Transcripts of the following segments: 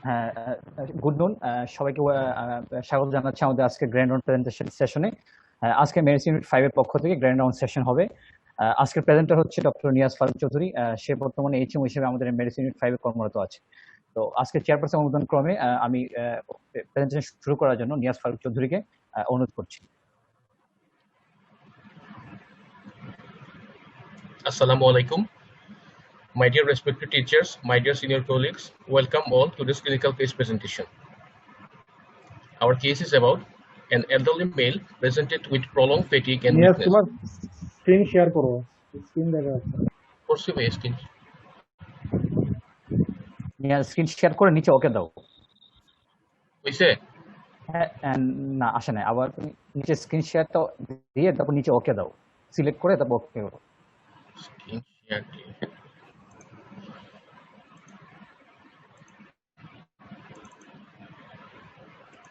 হ্যাঁ, গুড নুন সবাইকে স্বাগত জানাচ্ছি আমাদের আজকে গ্র্যান্ড রাউন্ড প্রেজেন্টেশন সেশনে। আজকে মেডিসিন ইউনিট 5 এর পক্ষ থেকে গ্র্যান্ড রাউন্ড সেশন হবে। আজকের প্রেজেন্টার হচ্ছে ডক্টর নিয়াজ ফারুক চৌধুরী। সে বর্তমানে এইচএম হিসেবে আমাদের মেডিসিন ইউনিট 5 এ কর্মরত আছে। তো আজকে চেয়ারপারসন অনুমোদন ক্রমে আমি প্রেজেন্টেশন শুরু করার জন্য নিয়াজ ফারুক চৌধুরীকে অনুরোধ করছি। Assalamu alaikum. My dear respected teachers, my dear senior colleagues, welcome all to this clinical case presentation. Our case is about an elderly male presented with prolonged fatigue and Niaz weakness. তোমার screen share করো, screen দেখা যাচ্ছে না। করছি ভাই screen. Niaz screen share করে নিচে ওকে দাও। হইছে? হ্যাঁ, না আসে না। আবার তুমি নিচে স্ক্রিন শেয়ারটা দিয়ে তারপর নিচে ওকে দাও, সিলেক্ট করে তারপর ওকে করো। স্ক্রিন শেয়ার দিয়ে।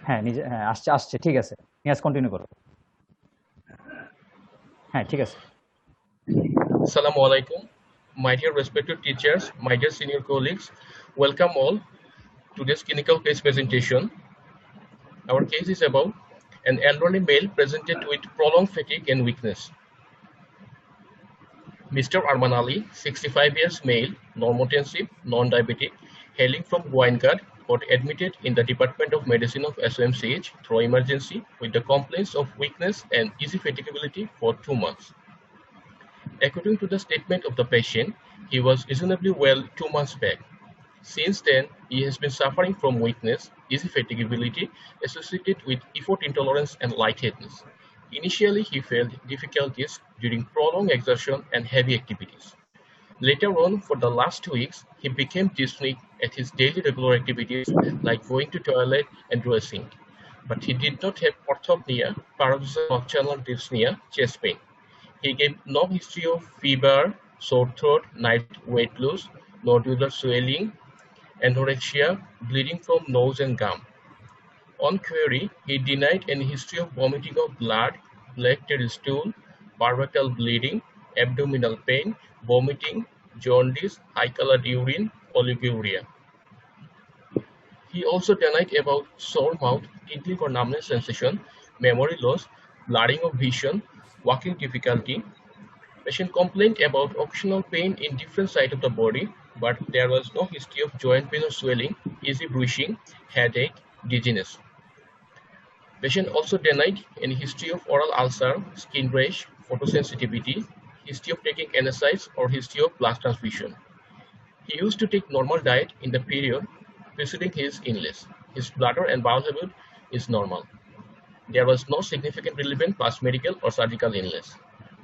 হ্যাঁ নিজে, হ্যাঁ আসছে ঠিক আছে। নিয়াজ কন্টিনিউ করো। হ্যাঁ ঠিক আছে। Assalamu alaikum. My dear respected teachers, my dear senior colleagues, welcome all to this clinical case presentation. Our case is about an elderly male presented with prolonged fatigue and weakness. Mr. Arman Ali, 65 years male, normotensive, non-diabetic, hailing from Wynegard, got admitted in the Department of Medicine of SOMCH through emergency with the complaints of weakness and easy fatigability for 2 months. According to the statement of the patient, he was reasonably well 2 months back. Since then, he has been suffering from weakness, easy fatigability associated with effort intolerance and lightheadedness. Initially, he felt difficulties during prolonged exertion and heavy activities. Later on, for the last 2 weeks, he became dyspneic at his daily regular activities like going to toilet and dressing. But he did not have orthopnea, paroxysmal nocturnal dyspnea, chest pain. He gave no history of fever, sore throat, night weight loss, nodular swelling, anorexia, bleeding from nose and gum. On query, he denied any history of vomiting of blood, black tail stool, parietal bleeding, abdominal pain, vomiting, jaundice, high-colored urine, oliguria. He also denied about sore mouth, tingling or numbness sensation, memory loss, blurring of vision, walking difficulty. Patient complained about occasional pain in different sides of the body, but there was no history of joint pain or swelling, easy bruising, headache, dizziness. Patient also denied any history of oral ulcer, skin rash, photosensitivity, history of taking NSAIDs or history of blood transfusion. He used to take normal diet in the period preceding his illness. His bladder and bowel habit is normal. There was no significant relevant past medical or surgical illness.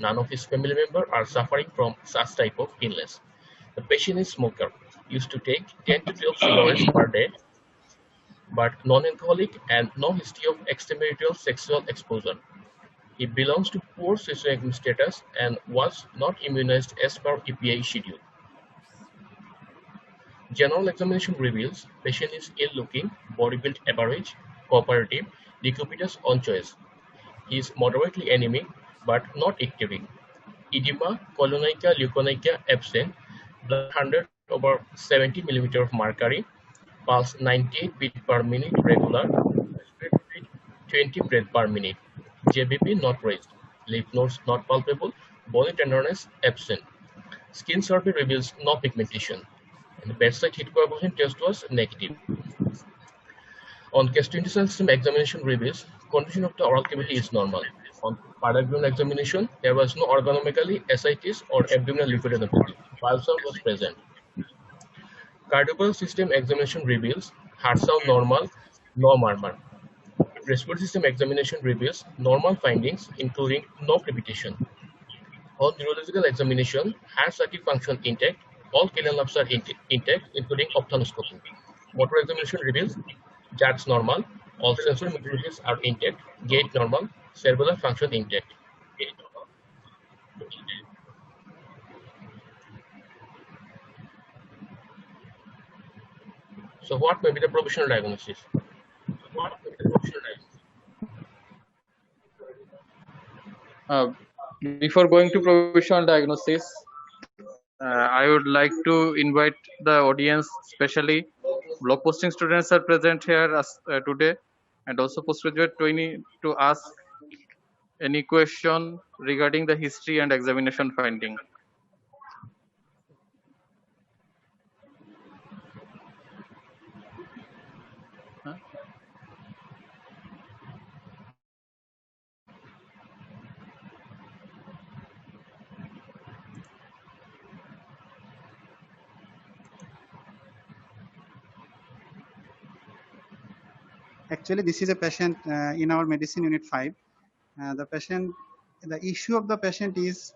None of his family members are suffering from such type of illness. The patient is smoker, used to take 10 to 12 cigarettes per day, but non-alcoholic and no history of extramarital sexual exposure. He belongs to poor socioeconomic status and was not immunized as per EPI schedule. General examination reveals patient is ill-looking, body-built average, cooperative, decubitus on choice. He is moderately anemic but not ectatic. Edema, colonychia, leukocytia absent, blood 100/70 mm of mercury, pulse 98 beat per minute regular, respiratory rate 20 breath per minute, JBP not raised, lymph nodes not palpable, body tenderness absent. Skin survey reveals no pigmentation, and the bedside heat coagulation test was negative. On gastrointestinal system examination reveals condition of the oral cavity is normal. On paraabdominal examination, there was no organomegaly, ascites, or abdominal leukodenopathy. Bile sound was present. Cardiovascular system examination reveals heart sound normal, no murmur. Respiratory system examination reveals normal findings, including no crepitation. On neurological examination, heart circuit function intact, all cranial nerves are intact, including ophthalmoscopy. Motor examination reveals JADS normal, all sensory modalities are intact, gait normal, cerebellar function intact. So what may be the provisional diagnosis? Before going to provisional diagnosis, I would like to invite the audience, especially blog posting students are present here today, and also postgraduate trainee to ask any question regarding the history and examination finding. Huh? Actually, this is a patient in our medicine unit 5. The issue of the patient is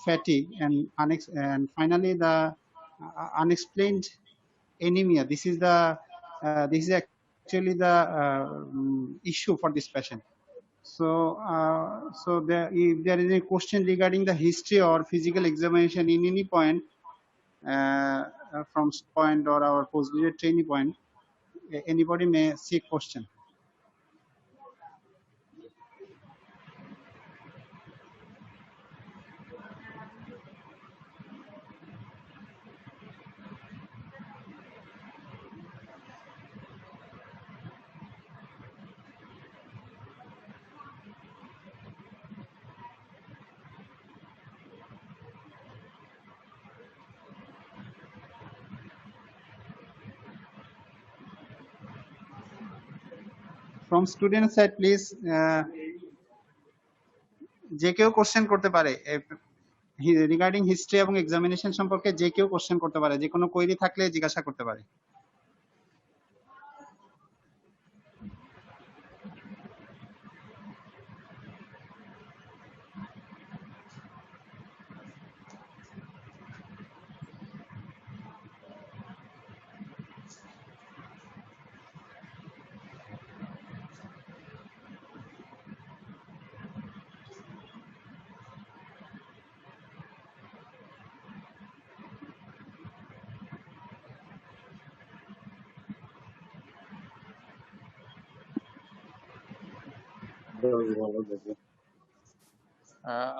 fatigue and finally the unexplained anemia. This is actually the issue for this patient. So, if there is a question regarding the history or physical examination in any point, from point or our postgraduate trainee point, anybody may seek question. From student side, please, যে কেউ question করতে পারে regarding history এবং examination সম্পর্কে, যে কেউ question করতে পারে, যে কোনো কোয়েরি থাকলে জিজ্ঞাসা করতে পারে।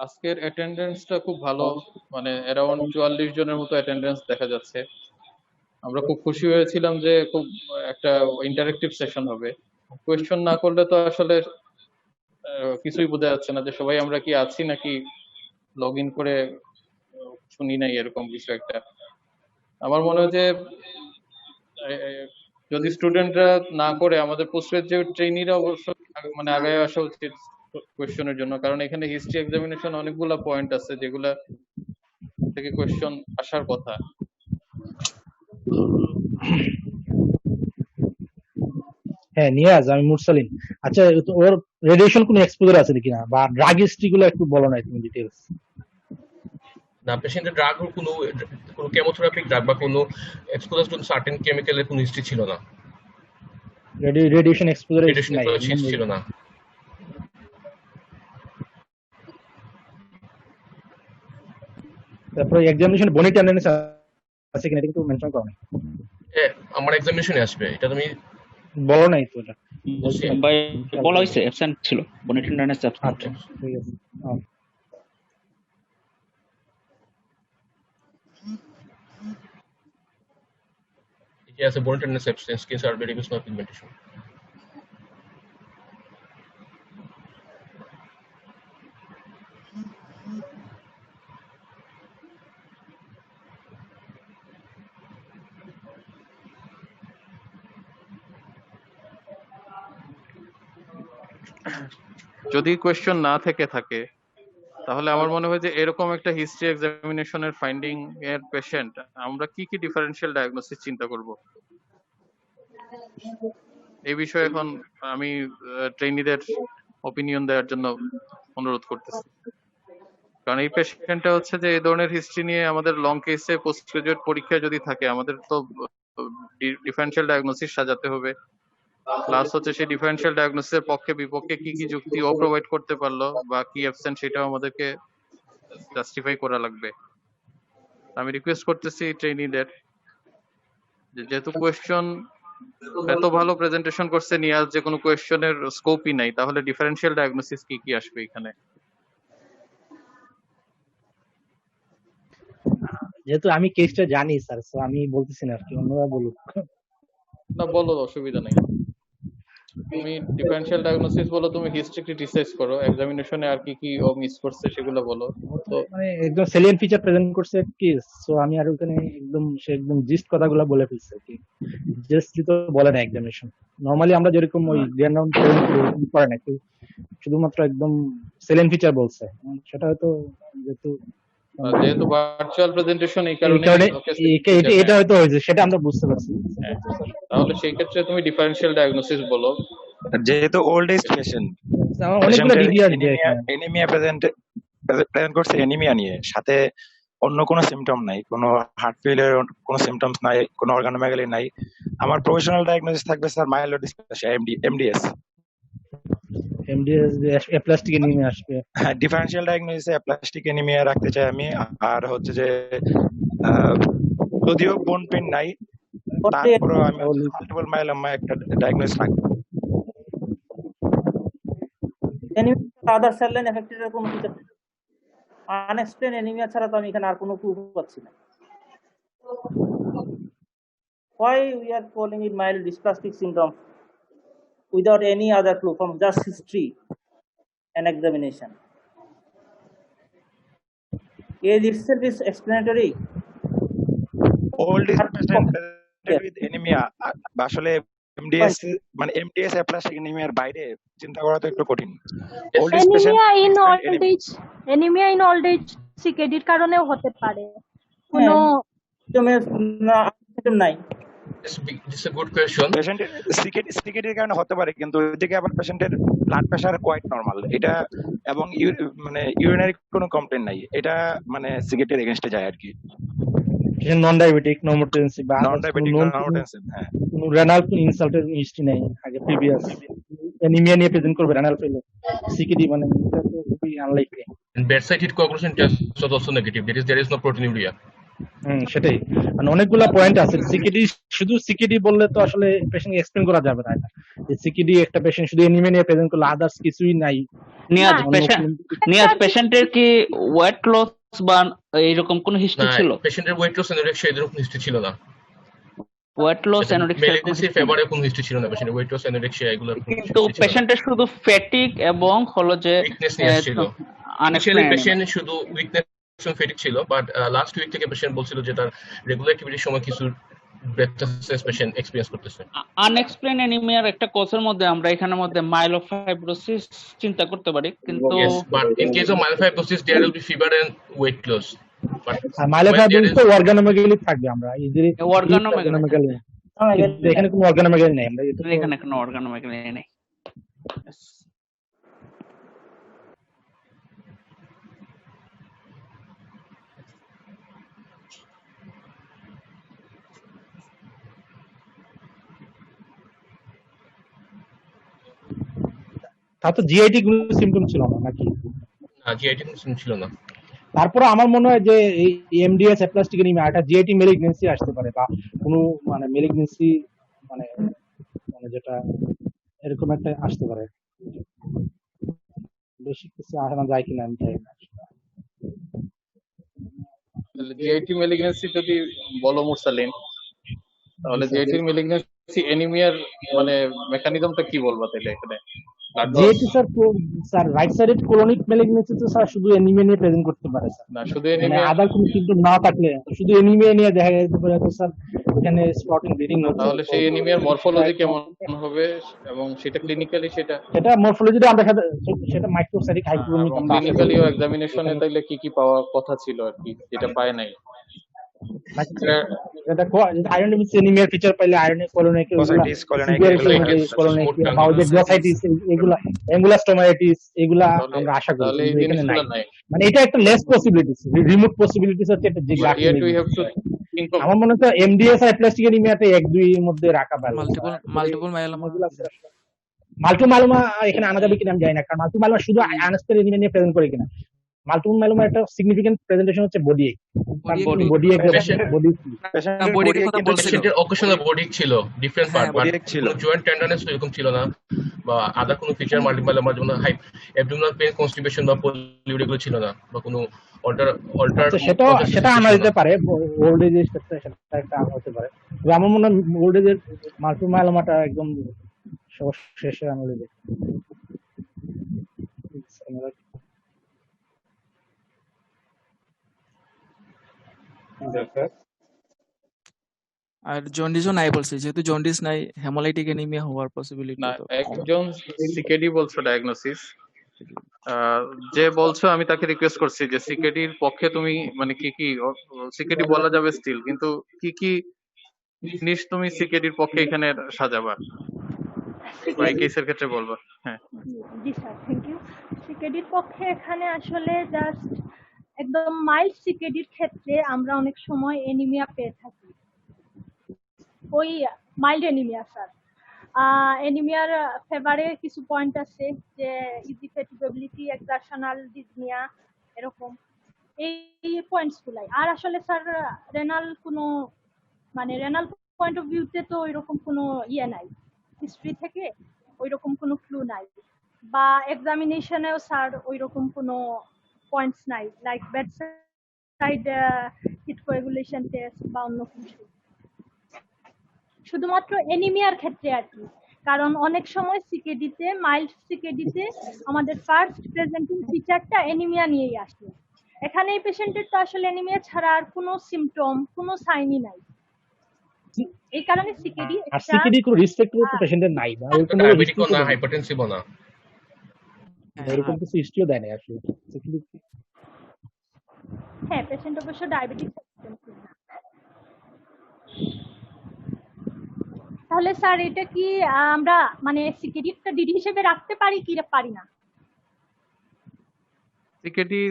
আজকের অ্যাটেন্ডেন্সটা খুব ভালো, মানে অ্যারাউন্ড 44 জনের মতো অ্যাটেন্ডেন্স দেখা যাচ্ছে। আমরা খুব খুশি হয়েছিলাম যে খুব একটা ইন্টারেক্টিভ সেশন হবে। কোয়েশ্চন না করলে তো আসলে কিছুই বোঝা যাচ্ছে না যে সবাই আমরা কি আছি নাকি লগ ইন করে শুনি নাই, এরকম কিছু একটা। আমার মনে হয় যে যদি স্টুডেন্টরা না করে, আমাদের পোস্টগ্রাজুয়েট ট্রেনিরা অবশ্য মানে আগায় আসা উচিত কোয়েশ্চনের জন্য, কারণ এখানে হিস্ট্রি এক্সামিনেশন অনেকগুলা পয়েন্ট আছে যেগুলা থেকে কোয়েশ্চন আসার কথা। হ্যাঁ নিয়াজ, আমি মুরসালিন। আচ্ছা, ওর রেডিয়েশন কোনো এক্সপোজার আছে কিনা, বা ড্রাগ হিস্ট্রি গুলো একটু বলো না তুমি ডিটেইলস। না, পেশেন্টের ড্রাগ কোনো কেমোথেরাপিক ড্রাগ বা কোনো এক্সপোজার টু সার্টেন কেমিক্যালের কোনো হিস্ট্রি ছিল না। রেডিয়েশন এক্সপোজার ছিল না। তারপরে এক্সামিনেশন বনি টেন্ডেন্স আছে কিনা এটা কিন্তু মেনশন করো না। আমার এক্সামিনেশনে আসবে, এটা তুমি বলো নাই তো। এটা ভাই বলা হয়েছে অ্যাবসেন্ট ছিল, বনি টেন্ডেন্স অ্যাবসেন্ট। আচ্ছা ঠিক আছে। Yes, a bone tenderness absence case are very of pigmentation. যদি কোয়েশ্চন না থেকে থাকে তাহলে আমার মনে হয় যে এরকম একটা হিস্ট্রি এক্সামিনেশনের ফাইন্ডিং এর পেশেন্ট আমরা কি কি ডিফারেনশিয়াল ডায়াগনোসিস চিন্তা করব, এই বিষয়ে এখন আমি ট্রেনিদের অপিনিয়ন দেওয়ার জন্য অনুরোধ করতেছি। কারণ এই পেশেন্টটা হচ্ছে যে এই ধরনের হিস্ট্রি নিয়ে আমাদের লং কেসে পোস্ট গ্রাজুয়েট পরীক্ষায় যদি থাকে, আমাদের তো ডিফারেনশিয়াল ডায়াগনোসিস সাজাতে হবে, প্লাস হচ্ছে সেই ডিফারেনশিয়াল ডায়াগনোসিসের পক্ষে বিপক্ষে কি কি যুক্তি ও প্রোভাইড করতে পারলো বা কি অ্যাবসেন্ট সেটাও আমাদেরকে জাস্টিফাই করা লাগবে। আমি রিকোয়েস্ট করতেছি ট্রেনিদের, যেহেতু কোয়েশ্চন এত ভালো প্রেজেন্টেশন করছে নিয়াজ, যে কোনো কোয়েশ্চনের স্কোপই নাই, তাহলে ডিফারেনশিয়াল ডায়াগনোসিস কি কি আসবে এখানে? যেহেতু আমি কেসটা জানি স্যার, তো আমি বলতেছি না আর কি, অন্যরা বলুক। না বলো, অসুবিধা নেই। তুমি ডিফারেনশিয়াল ডায়াগনোসিস বলো, তুমি হিস্ট্রি ক্রিটিসাইজ করো, এক্সামিনেশনে আর কি কি ও মিস করছে সেগুলো বলো। তো মানে একদম সেলিয়েন্ট ফিচার প্রেজেন্ট করছে কি, সো আমি আর ওখানে একদম জিস্ট কথাগুলো বলে ফেলছে কি, জাস্ট তো বলে না এক্সামিনেশন। নরমালি আমরা যেরকম ওই গ্র্যান্ড রাউন্ড করে না, একটু শুধুমাত্র একদম সেলিয়েন্ট ফিচার বলছে, সেটা হয়তো যেহেতু ভার্চুয়াল প্রেজেন্টেশন এই এই কারণে কারণে এটা হয়তো হয়েছে, সেটা আমরা বুঝতে পারছি। তাহলে সেই ক্ষেত্রে তুমি ডিফারেনশিয়াল ডায়াগনোসিস বলো। যেহেতু ওল্ড এজ পেশেন্ট, আমার অনেকগুলো ডিগ্রি আছে এখানে। এনিমিয়া প্রেজেন্ট করছে, এনিমিয়া নিয়ে, সাথে অন্য কোনো সিমটম নাই, কোনো হার্ট ফেলিয়ার কোনো সিমটমস নাই, কোনো অর্গানোমেগালি নাই। আমার প্রফেশনাল ডায়াগনোসিস থাকবে স্যার মাইলোডিসপ্লাসিয়া, এমডিএস। অ্যাপ্লাস্টিক এনিমিয়া আসবে। হ্যাঁ, ডিফারেনশিয়াল ডায়াগনোসিসে অ্যাপ্লাস্টিক এনিমিয়া রাখতে চাই আমি। আর হচ্ছে যে যদিও বোন পেন নাই, তারপরেও আমি মাল্টিপল মাইলোমা একটা ডায়াগনোসিস রাখবো। আদার সেল লাইন এফেক্টেড এর কোনো কিছু আনএক্সপ্লেইন অ্যানিমিয়া ছাড়া তো আমি এখানে আর কোনো প্রুফ পাচ্ছি না। Why we are calling it mild dysplastic syndrome without any other clue from just history and examination? Age itself is explanatory. Old is present with anemia, আসলে এমডিএস মানে এমডিএস অ্যাপ্লাস্টিক এনিমিয়ার বাইরে চিন্তা করা তো একটু কঠিন। Old age patient anaemia in old age সিকেডির কারণেও হতে পারে, কোনো নাই। This is a good question. পেশেন্টের সিকেডির কারণে হতে পারে, কিন্তু ওইদিকে আবার পেশেন্টের ব্লাড প্রেশার কোয়াইট নরমাল, এটা এবং মানে ইউরিনারি কোনো কমপ্লেইন নাই, এটা মানে সিকেটের এগেইনস্টে যায় আর কি। নন ডায়াবেটিক, নর্মোটেনসিভ বা নন ডায়াবেটিক, নর্মোটেনসিভ। হ্যাঁ, রেনাল ইনসাল্টের হিস্ট্রি নাই আগে প্রিভিয়াস, অ্যানিমিয়া নিয়ে প্রেজেন্ট করবে রেনাল ফেলে সিকেডি, মানে এটা তো খুবই unlikely. And bedside heat coagulation test was also negative. There is no proteinuria. সেটাই, মানে অনেকগুলা পয়েন্ট আছে। সিকেডি শুধু সিকেডি বললে তো আসলে পেশেন্ট এক্সপ্লেইন করা যাবে না, যে সিকেডি একটা পেশেন্ট শুধু অ্যানিমিয়া নিয়ে প্রেজেন্ট করলে আদার্স কিছুই নাই। নিয়াজ পেশেন্টের কি ওয়েট লস বা এইরকম কোন হিস্ট্রি ছিল? পেশেন্টের ওয়েট লস অ্যানোরেক্সিয়া এরকম হিস্ট্রি ছিল না। ওয়েট লস অ্যানোরেক্সিয়া মেলিগনেন্সি ফেভারে কোনো হিস্ট্রি ছিল না পেশেন্টের ওয়েট লস অ্যানোরেক্সিয়া এগুলোর। কিন্তু পেশেন্টের শুধু ফ্যাটিক এবং হলো যে উইকনেস নিয়ে ছিল। ইনিশিয়ালি পেশেন্ট শুধু উইকনেস ফ্যাটিক ছিল, বাট লাস্ট উইক থেকে পেশেন্ট বলছিল যে তার রেগুলার অ্যাক্টিভিটির সময় কিছু ব্রেথলেসনেস পেশেন্ট এক্সপেরিয়েন্স করতেছে। আনএক্সপ্লেইন অ্যানিমিয়ার একটা কজের মধ্যে আমরা এখানের মধ্যে মাইলোফাইব্রোসিস চিন্তা করতে পারি, কিন্তু yes, but in case of myelofibrosis there will be fever and weight loss. Myelofibrosis তো অর্গানোমেগালি থাকবে, আমরা ইজিলি অর্গানোমেগালি এখানে কোনো অর্গানোমেগালি নেই, আমরা এখানে কোনো অর্গানোমেগালি নেই। তা তো জিআইটি কোনো সিম্পটম ছিল না নাকি? না, জিআইটি কোনো সিম্পটম ছিল না। তারপরে আমার মনে হয় যে এই এমডিএস অ্যাপ্লাস্টিক এনিমিয়া এটা জিআইটি মেলিগনেন্সি আসতে পারে, বা কোনো মানে মেলিগনেন্সি মানে যেটা এরকম একটা আসতে পারে। বেশি কিছু আসানো যায় কিনা আমি জানি না। জিআইটি মেলিগনেন্সি যদি বলো মুরসালিন, তাহলে জিআইটি মেলিগনেন্সি এনিমিয়ার মানে মেকানিজমটা কি বলবা তাহলে এখানে? GIT sir right sided colonic malignancy তো স্যার শুধু এনিমিয়া নিয়ে প্রেজেন্ট করতে পারে স্যার, না শুধু এনিমিয়া, আদার কোনো সিম্পটম না থাকলে শুধু এনিমিয়া নিয়ে দেখা যেতে পারে তো স্যার এখানে স্পটিং ব্লিডিং হচ্ছে। তাহলে সেই এনিমিয়ার মরফোলজি কেমন হবে এবং সেটা ক্লিনিক্যালি সেটা মরফোলজিটা আমরা সেটা মাইক্রোসাইটিক হাইপোক্রোমিক আমরা ক্লিনিক্যালি ও এক্সামিনেশনে তাইলে কি কি পাওয়ার কথা ছিল আর কি, যেটা পায় নাই? এটা আয়রন এনিমিয়ার ফিচার পাইলে আয়রন কোলোনিক এগুলা এঙ্গুলাস্টোমাইটিস এগুলা আমরা আশা করি, এখানে নাই। মানে এটা একটা লেস পসিবিলিটিস, রিমোট পসিবিলিটিস হচ্ছে এটা, যেগুলো আমার মনে হয় এমডিএস আর প্লাস্টিক এনিমিয়াতে 1-2 এর মধ্যে রাখা ভালো। মাল্টিপল মাইলোমা এখানে আনা যাবে কিনা আমি জানি না, কারণ মাল্টিপল মাইলোমা শুধু আনস্পের এনিমিয়া নিয়ে প্রেজেন্ট করে কিনা। মাল্টিপল মাইলোমা একটা সিগনিফিকেন্ট প্রেজেন্টেশন হচ্ছে বডি পেশেন্টের অকেশনাল বডি ছিল different part, but joint tenderness এরকম ছিল না। বা আদার কোনো ফিচার মাল্টিপল আমার যেমন অ্যাবডোমিনাল পেন কনস্টিপেশন বা পলিউরি এগুলো ছিল না, বা কোনো অল্টার আচ্ছা, সেটা আনা যেতে পারে ওল্ড এজের ক্ষেত্রে, সেটা একটা আনা হতে পারে। তবে আমার মনে হয় ওল্ড এজের মাল্টিপল মাইলোমাটা একদম শেষে আনা যাবে। আর জন্ডিসও নাই বলছে, যেহেতু জন্ডিস নাই হেমোলাইটিক অ্যানিমিয়া হওয়ার পসিবিলিটি না, তো একজন সিকেডি বলছো ডায়াগনোসিস, যে বলছো আমি তাকে রিকোয়েস্ট করছি যে সিকেডির পক্ষে তুমি মানে কি কি সিকেডি বলা যাবে স্টিল, কিন্তু কি কি জিনিস তুমি সিকেডির পক্ষে এখানে সাজাবা বা এই কেসের ক্ষেত্রে বলবা? হ্যাঁ, জি স্যার, থ্যাংক ইউ। সিকেডির পক্ষে এখানে আসলে জাস্ট একদম মাইল্ড সিকেডির ক্ষেত্রে আমরা অনেক সময় এনিমিয়া পেয়ে থাকি, ওই মাইল্ড এনিমিয়া স্যার। এনিমিয়ার ফেভারে কিছু পয়েন্ট আছে, যে ইজি ফ্যাটিগেবিলিটি, এক্সারশনাল ডিসনিয়া, এরকম এই পয়েন্টস গুলাই। আর আসলে স্যার রেনাল কোনো মানে রেনাল পয়েন্ট অফ ভিউতে তো ওইরকম কোনো ইয়ে নাই, হিস্ট্রি থেকে ওইরকম কোনো ক্লু নাই, বা এক্সামিনেশনেও স্যার ওইরকম কোনো পয়েন্টস নাই, like bedside heat coagulation test বা অন্য কিছু, শুধুমাত্র এনিমিয়ার ক্ষেত্রে আর কি। কারণ অনেক সময় সিকেডিতে, মাইল্ড সিকেডিতে আমাদের ফার্স্ট প্রেজেন্টিং ফিচারটা এনিমিয়া নিয়েই আসে। এখানে এই পেশেন্টের তো আসলে এনিমিয়া ছাড়া আর কোনো সিমটম, কোনো সাইনই নাই। এই কারণে সিকেডি আর সিকেডি কোনো রিস্ক ফ্যাক্টর তো পেশেন্টের নাই, বা এরকম ডায়াবেটিক না হাইপারটেনসিভ না, এরকম কিছু হিস্ট্রিও দেয় না আসলে। হ্যাঁ, পেশেন্ট অবশ্য ডায়াবেটিক। তাহলে স্যার এটা কি আমরা মানে সিকেডি একটা ডিডি হিসেবে রাখতে পারি কি পারি না? সিকেডি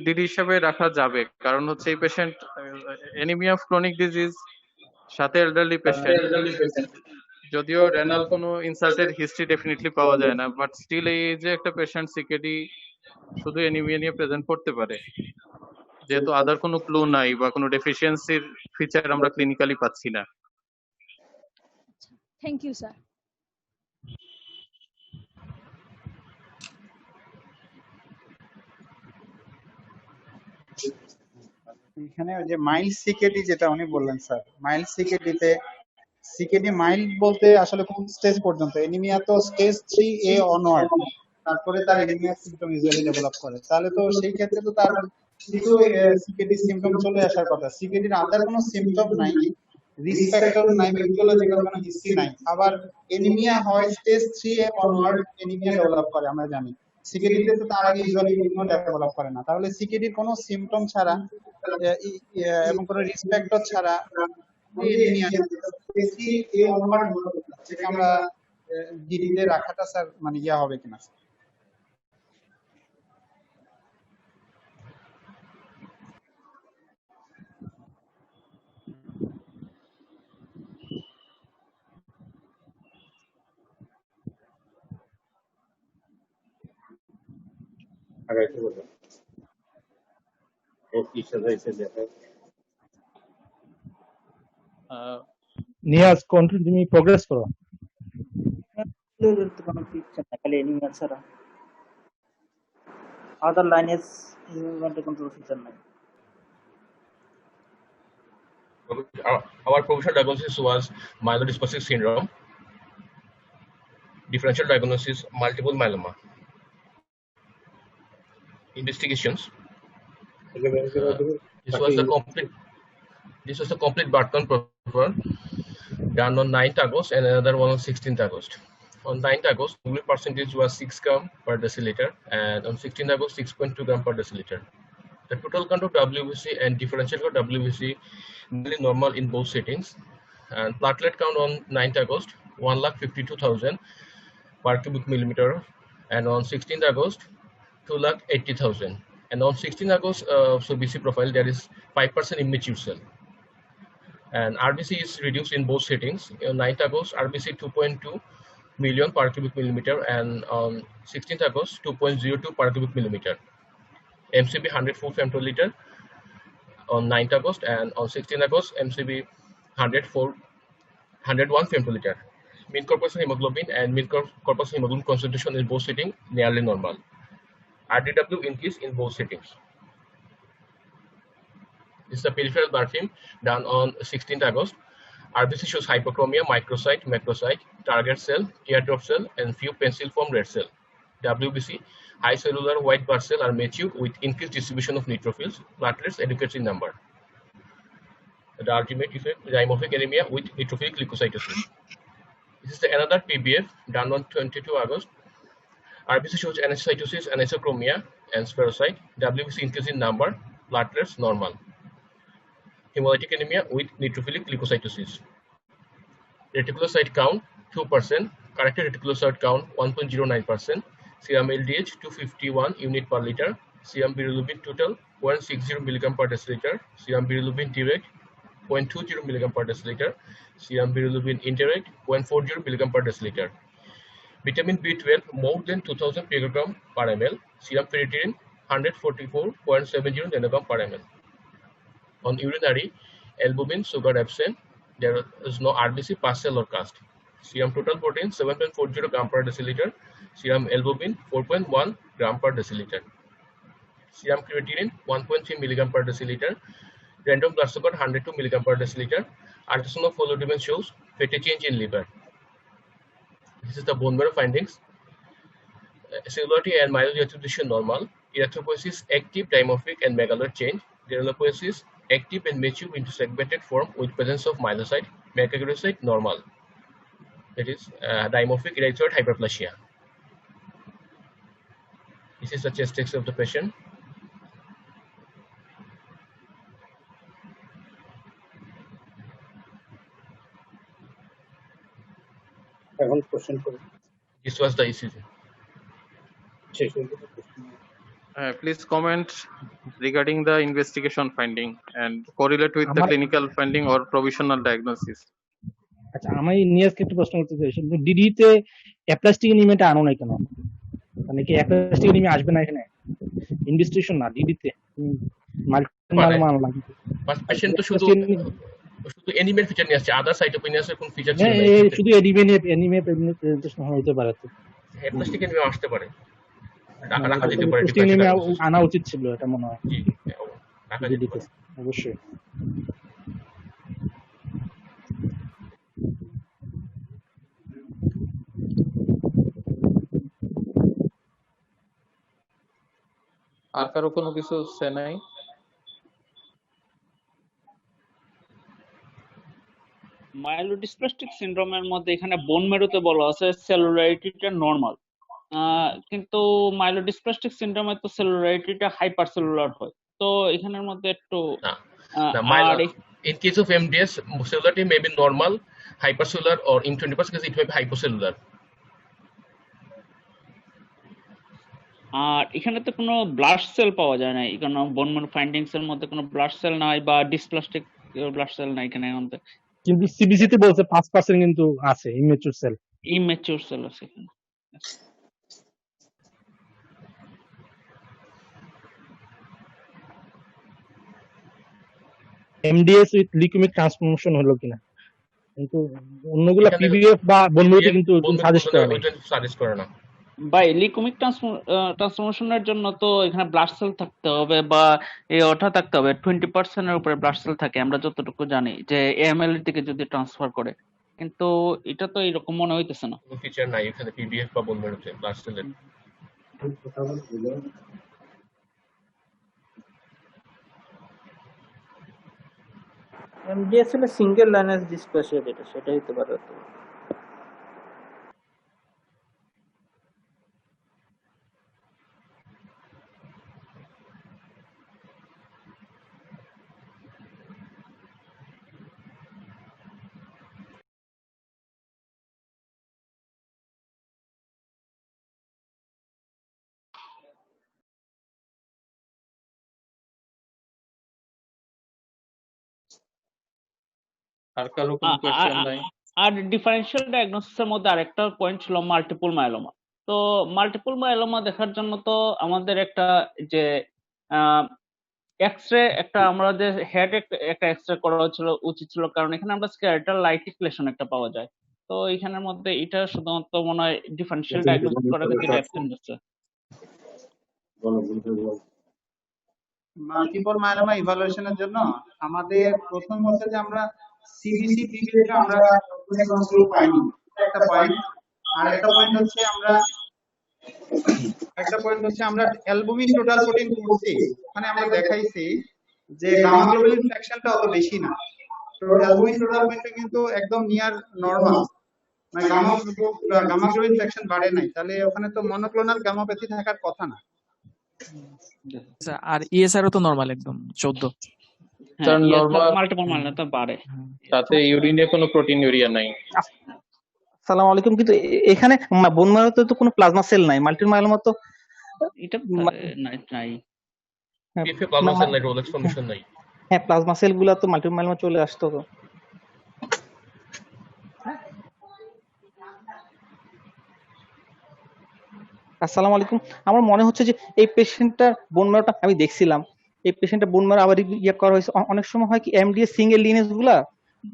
ডিডি হিসাবে রাখা যাবে, কারণ হচ্ছে এই patient anaemia of chronic disease, সাথে এলডারলি পেশেন্ট, যদিও রেনাল কোনো ইনসাল্টের হিস্ট্রি ডেফিনেটলি পাওয়া যায় না, বাট স্টিল এই যে একটা পেশেন্ট সিকেডি শুধু এনিমিয়া নিয়ে প্রেজেন্ট করতে পারে, যেহেতু আদার কোনো ক্লু নাই বা কোনো ডেফিসিয়েন্সির ফিচার আমরা ক্লিনিক্যালি পাচ্ছি না। Thank you sir. এখানে ওই যে মাইল্ড সিকেডি যেটা উনি বললেন স্যার, মাইল্ড সিকেডিতে সিকেডি মাইল্ড বলতে আসলে কোন স্টেজ পর্যন্ত? এনিমিয়া তো স্টেজ 3A অনওয়ার্ড, তারপরে তার এনিমিয়া সিম্পটম ইউজুয়ালি ডেভেলপ করে। তাহলে তো সেই ক্ষেত্রে তো তার কিছু সিকেডি সিম্পটম চলে আসার কথা। সিকেডির আদার কোনো সিম্পটম নাই, রিস্ক ফ্যাক্টর নাই, ইটিওলজিক্যাল কোনো হিস্ট্রি নাই, আবার এনিমিয়া হয় stage 3A onward anaemia develop করে আমরা জানি। সিকেডিতে তো তার আগে ইউজুয়ালি কোনো ডেভেলপ করে না। তাহলে সিকেডির কোনো সিম্পটম ছাড়া এবং কোনো রিস্ক ফ্যাক্টর ছাড়া আমরা ডিডিতে রাখাটা স্যার মানে ইয়া হবে কিনা? নিয়াজ কন্ট্রোল, তুমি প্রোগ্রেস করো। কোনো ফিচার না, খালি এনিমিয়া ছাড়া আদার লাইনেজ মুভমেন্টে কন্ট্রোল ফিচার নাই। Our provisional diagnosis was myelodysplastic syndrome, differential diagnosis multiple myeloma. Investigations. This was the complete blood count profile done on 9th August and another one on 16th August. On 9th August, hemoglobin percentage was 6 gram per deciliter, and on 16th August, 6.2 gram per deciliter. The total count of WBC and differential count of WBC nearly normal in both settings. And platelet count on 9th August, 1,52,000 per cubic millimeter, and on 16th August, 2,80,000. And on 16th August, so BC profile, there is 5% immature cell. And RBC is reduced in both settings. On 9th August, RBC 2.2 million per cubic millimeter, and on 16th August, 2.02 per cubic millimeter. MCB 104 femtoliter on 9th August, and on 16th August, MCB 101 femtoliter. Mean corpus hemoglobin and mean corpus hemoglobin concentration in both settings nearly normal. RDW increase in both settings. This is the peripheral blood film done on 16th August. RBC shows hypochromia, microcyte, macrocyte, target cell, teardrop cell, and few pencil-form red cell. WBC, high cellular white blood cell are mature with increased distribution of neutrophils, platelets adequate in number. The ultimate effect, dimorphic anemia with neutrophilic leukocytosis. This is another PBF done on 22 August. RBC shows anisocytosis, anisochromia, and spherocyte. WBC increase in number, platelets normal. Hemolytic anemia with neutrophilic leukocytosis. Reticulocyte count 2%, corrected reticulocyte count 1.09%, serum LDH 251 unit per liter, serum bilirubin total 0.60 mg per deciliter, serum bilirubin direct 0.20 mg per deciliter, serum bilirubin indirect 0.40 mg per deciliter. Vitamin B12 more than 2000 picogram per ml, serum ferritin 144.70 nanogram per ml. On urinary, albumin, sugar absent, there is no RBC, past cell or cast. Serum total protein 7.40 gram per deciliter, serum albumin 4.1 gram per deciliter. Serum creatinine 1.3 milligram per deciliter, random blood sugar 102 milligram per deciliter. Ultrasonography phosphodiesterase shows fatty change in liver. This is the bone marrow findings. Cellularity and myeloid tissue normal. Erythropoiesis active, dimorphic, and megaloid change. Granulopoiesis active and mature into segmented form with presence of myelocyte. Megakaryocyte normal. That is dimorphic erythroid hyperplasia. This is the chest X-ray of the patient. This was the ECG. Please comment regarding the investigation finding and correlate with the clinical finding or provisional diagnosis. আচ্ছা, আমি নিয়াজকে একটু প্রশ্ন করতে চাই, ডিডিতে aplastic এনিমিয়াটা আনো না কেন? মানে কি অ্যাপ্লাস্টিক এনিমিয়া আসবে না এখানে? ইনভেস্টিগেশন না, ডিডিতে মাল্টিপল আনো না। পেশেন্ট তো শুধু এনিমিয়ার ফিচার নিয়ে আসছে, আদার সাইটোপেনিয়াসের কোন ফিচার ছিল না। শুধু এনিমিয়া প্রেজেন্টেশন হতে পারে তো। অ্যাপ্লাস্টিক এনিমিয়া আসতে পারে। রাখা যেতে পারে। এনিমিয়া আনা উচিত ছিল এটা মনে হয়। জি, রাখা যেতে পারে। অবশ্যই। আর কারো কোনো কিছু সে নাই? মাইলোডিসপ্লাস্টিক সিনড্রোমের মধ্যে এখানে বোন মেরুতে বলা আছে সেলুলারিটিটা নরমাল, কিন্তু মাইলোডিসপ্লাস্টিক সিনড্রোমে তো সেলুলারিটিটা হাইপার সেলুলার হয়, তো এখানের মধ্যে একটু in case of MDS cellularity may be normal, hypercellular, or in 20% cases it may be hypocellular. আর এখানে তো কোনো ব্লাড সেল পাওয়া যায় না, এখানে বোন মেরু ফাইন্ডিংস এর মধ্যে কোনো ব্লাড সেল নাই বা ডিসপ্লাস্টিক ব্লাড সেল নাই এখানে মধ্যে, কিন্তু সিবিসি তে বলছে 5% কিন্তু আছে ইমেচুর সেল। ইমেচুর সেল আছে এখানে। এমডিএস উইথ লিউকেমিক ট্রান্সফরমেশন হলো কিনা, কিন্তু অন্যগুলা পিবিএফ বা বোনমেরুতে কিন্তু সাজেস্ট করে না। বাই লিউকেমিক ট্রান্সফরমেশনের জন্য তো এখানে ব্লাড সেল থাকতে হবে বা ওটা থাকতে হবে, 20% এর উপরে ব্লাড সেল থাকে আমরা যতটুকু জানি, যে এএমএল এর দিকে যদি ট্রান্সফার করে, কিন্তু এটা তো এরকম মনে হইতেছে না। কোনো ফিচার নাই এখানে পিবিএফ বা বোন মেরুতে ব্লাড সেলের। এমডিএস হলে সিঙ্গেল লাইনাস ডিসপ্লেসিয়া যেটা, সেটা হতে পারে। আর কারো কোনো কোশ্চেন নাই? আর ডিফারেনশিয়াল ডায়াগনোসিসের মধ্যে আরেকটা পয়েন্ট ছিল মাল্টিপল মায়োলোমা। তো মাল্টিপল মায়োলোমা দেখার জন্য তো আমাদের একটা যে এক্সরে একটা আমাদের হেড একটা এক্সরে করা উচিত ছিল, কারণ এখানে আমরা স্কেলেটাল লাইটিক লেশন একটা পাওয়া যায়। তো এখানের মধ্যে এটা শুধুমাত্র মনে হয় ডিফারেন্সিয়াল ডায়াগনোসিস করার ক্ষেত্রে অ্যাবসেন্ট হচ্ছে। মাল্টিপল মায়োলোমা ইভালুয়েশনের জন্য আমাদের প্রথম হচ্ছে যে আমরা সিবিসি পিভিটা আমরা গ্রুপ পাইনি, একটা পয়েন্ট। আর একটা পয়েন্ট হচ্ছে আমরা অ্যালবুমিন টোটাল প্রোটিন করছি, মানে আমরা দেখাইছি যে গামা গ্লোবুলিন ফ্র্যাকশনটা অত বেশি না, তো অ্যালবুমিন টোটাল প্রোটিনটা কিন্তু একদম নিয়ার নরমাল, মানে গামা গ্লোবুলিন ফ্র্যাকশন বাড়ে নাই, তাহলে ওখানে তো মনোক্লোনাল গ্যামোপ্যাথি থাকার কথা না। আচ্ছা, আর ইএসআর তো নরমাল একদম 14। তার নরমাল মাল্টিপল মাইলোমা তো বাড়ে, তাতে ইউরিনে কোনো প্রোটিনিউরিয়া নাই। আসসালামু আলাইকুম। কিন্তু এখানে বোন ম্যারোতে তো কোনো প্লাজমা সেল নাই, মাল্টিপল মায়োলোমা তো এটা নাই। পিএফএ প্লাজমা সেল নাই, রোলেক্স ফর্মেশন নাই। হ্যাঁ, প্লাজমা সেল গুলা তো মাল্টিপল মায়োলোমা চলে আসতো তো। আসসালামু আলাইকুম। আমার মনে হচ্ছে যে এই পেশেন্টটার বোন ম্যারোটা আমি দেখছিলাম, এই পেশেন্টটা বোন ম্যারো আবার ইয়ে করা হয়েছে। অনেক সময় হয় কি এমডিএস সিঙ্গেল লিনেজ গুলা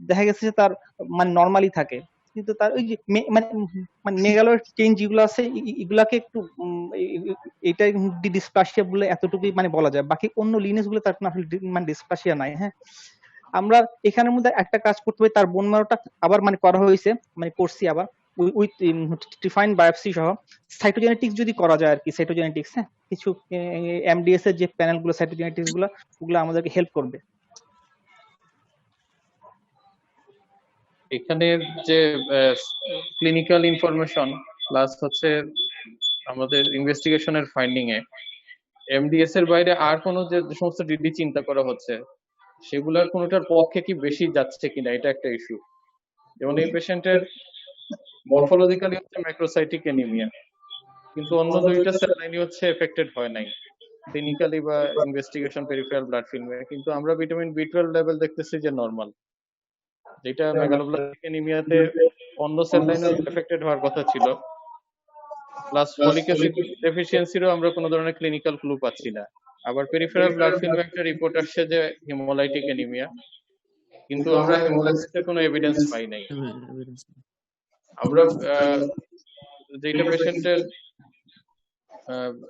দেখা গেছে যে তার মানে নরমালি থাকে, কিন্তু তার ওই যে মানে মেগালোর চেঞ্জ যেগুলো আছে এগুলাকে একটু এটা ডিসপ্লাসিয়া বলে এতটুকুই মানে বলা যায়, বাকি অন্য লিনেজ গুলো তার মানে ডিসপ্লাসিয়া নাই। হ্যাঁ, আমরা এখানের মধ্যে একটা কাজ করতে হবে, তার বোন ম্যারোটা আবার মানে করা হয়েছে, মানে করছি আবার উইথ ডিফাইন্ড বায়োপসি সহ সাইটোজেনেটিক্স যদি করা যায় আর কি। সাইটোজেনেটিক্স, হ্যাঁ, কিছু এমডিএস এর যে প্যানেল গুলো সাইটোজেনেটিক্স ওগুলো আমাদেরকে হেল্প করবে। এখানে যে ক্লিনিক্যাল ইনফরমেশন প্লাস হচ্ছে আমাদের ইনভেস্টিগেশনের ফাইন্ডিং এ এমডিএস এর বাইরে আর কোনো যে সমস্ত ডিডি চিন্তা করা হচ্ছে সেগুলোর কোনোটার পক্ষে কি বেশি যাচ্ছে কিনা, এটা একটা ইস্যু। যেমন এই পেশেন্টের মরফোলজিক্যালি হচ্ছে ম্যাক্রোসাইটিক অ্যানিমিয়া, কিন্তু অন্য দুইটা সেল লাইনই হচ্ছে এফেক্টেড হয় নাই ক্লিনিক্যালি বা ইনভেস্টিগেশন পেরিফেরাল ব্লাড ফিল্মে, কিন্তু আমরা ভিটামিন বি12 লেভেল দেখতেছি যে নরমাল, যেটা মেগালোব্লাস্টিক অ্যানিমিয়াতে অন্য সেল লাইনে এফেক্টেড হওয়ার কথা ছিল। প্লাস ফলিক অ্যাসিড ডেফিসিয়েন্সিরও আমরা কোনো ধরনের ক্লিনিক্যাল ক্লু পাচ্ছি না। আবার পেরিফেরাল ব্লাড ফিল্মে একটা রিপোর্ট আসছে যে হিমোলাইটিক অ্যানিমিয়া, কিন্তু আমরা হিমোলাইসিসের কোনো এভিডেন্স পাই নাই। আমরা যেটা পেশেন্টের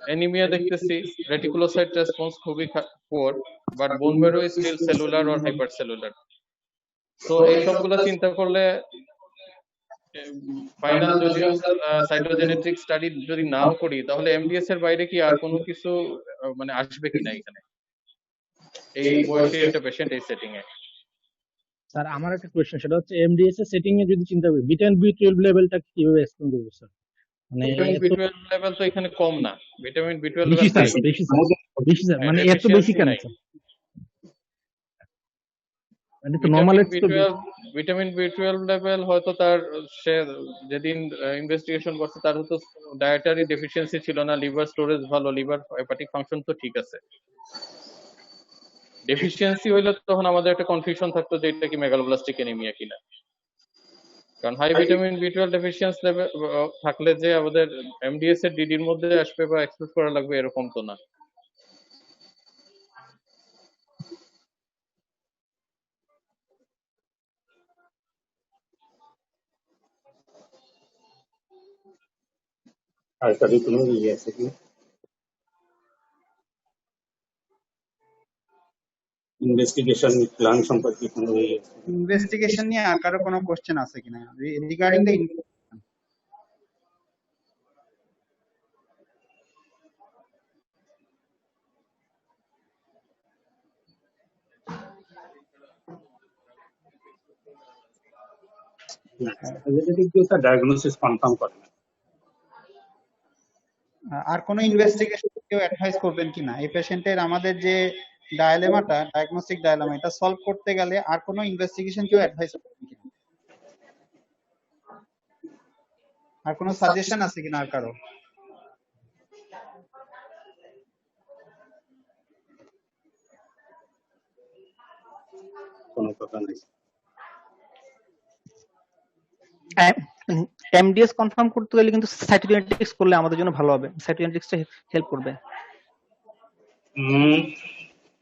অ্যানিমিয়া দেখতেছি, রেটিকুলোসাইট রেসপন্স খুবই poor, but bone marrow is still cellular or hypercellular. তো এই সবগুলো চিন্তা করলে ফাইনাল যদি সাইটোজেনেটিক স্টাডি যদি নাও করি, তাহলে এমডিএস এর বাইরে কি আর কোনো কিছু মানে আসবে কিনা এখানে এই বয়সে একটা পেশেন্ট এই সেটিং এ? স্যার আমার একটা কোশ্চেন, সেটা হচ্ছে এমডিএস এর সেটিং এ যদি চিন্তা করি ভিটামিন বি12 লেভেলটা কিভাবে এক্সপ্লেইন করব স্যার? মানে ভিটামিন বি12 লেভেল তো এখানে কম না, ভিটামিন বি12 বেশি লেভেল স্যার, বেশি স্যার, মানে এত বেশি কেন স্যার? মানে তো নরমাল ভিটামিন বি12 লেভেল হয়তো তার সে যেদিন ইনভেস্টিগেশন করছে তার হয়তো ডায়েটারি ডেফিসিয়েন্সি ছিল না, লিভার স্টোরেজ ভালো, লিভার হেপাটিক ফাংশন তো ঠিক আছে। ডেফিসিয়েন্সি হইলে তখন আমাদের একটা কনফিউশন থাকতো যে এটা কি মেগালোব্লাস্টিক অ্যানিমিয়া কিনা, কারণ হাই ভিটামিন বি12 ডেফিসিয়েন্সি লেভেল থাকলে যে আমাদের এমডিএস এর ডিডির মধ্যে আসবে বা এক্সপোজ করা লাগবে এরকম তো না। আর কবি কোনো ইয়ে আছে কি ইনভেস্টিগেশন প্ল্যান সম্পর্কে কোনো ইনভেস্টিগেশন নিয়ে আর কারো কোনো কোশ্চেন আছে কিনা রিগার্ডিং দ্য ডায়াগনোসিস কনফার্ম করে না। আর কোনো ইনভেস্টিগেশন কেউ অ্যাডভাইস করবেন কিনা এই পেশেন্টের? আমাদের যে ডায়ালেমাটা, ডায়াগনস্টিক ডায়ালেমা, এটা সলভ করতে গেলে আর কোনো ইনভেস্টিগেশন কেউ অ্যাডভাইস করবেন কিনা? আর কোনো সাজেশন আছে কিনা আর কারো? কোনো কথা নেই। এমডিএস কনফার্ম করতে গেলে কিন্তু সাইটোজেনেটিক্স করলে আমাদের জন্য ভালো হবে, সাইটোজেনেটিক্সটা হেল্প করবে।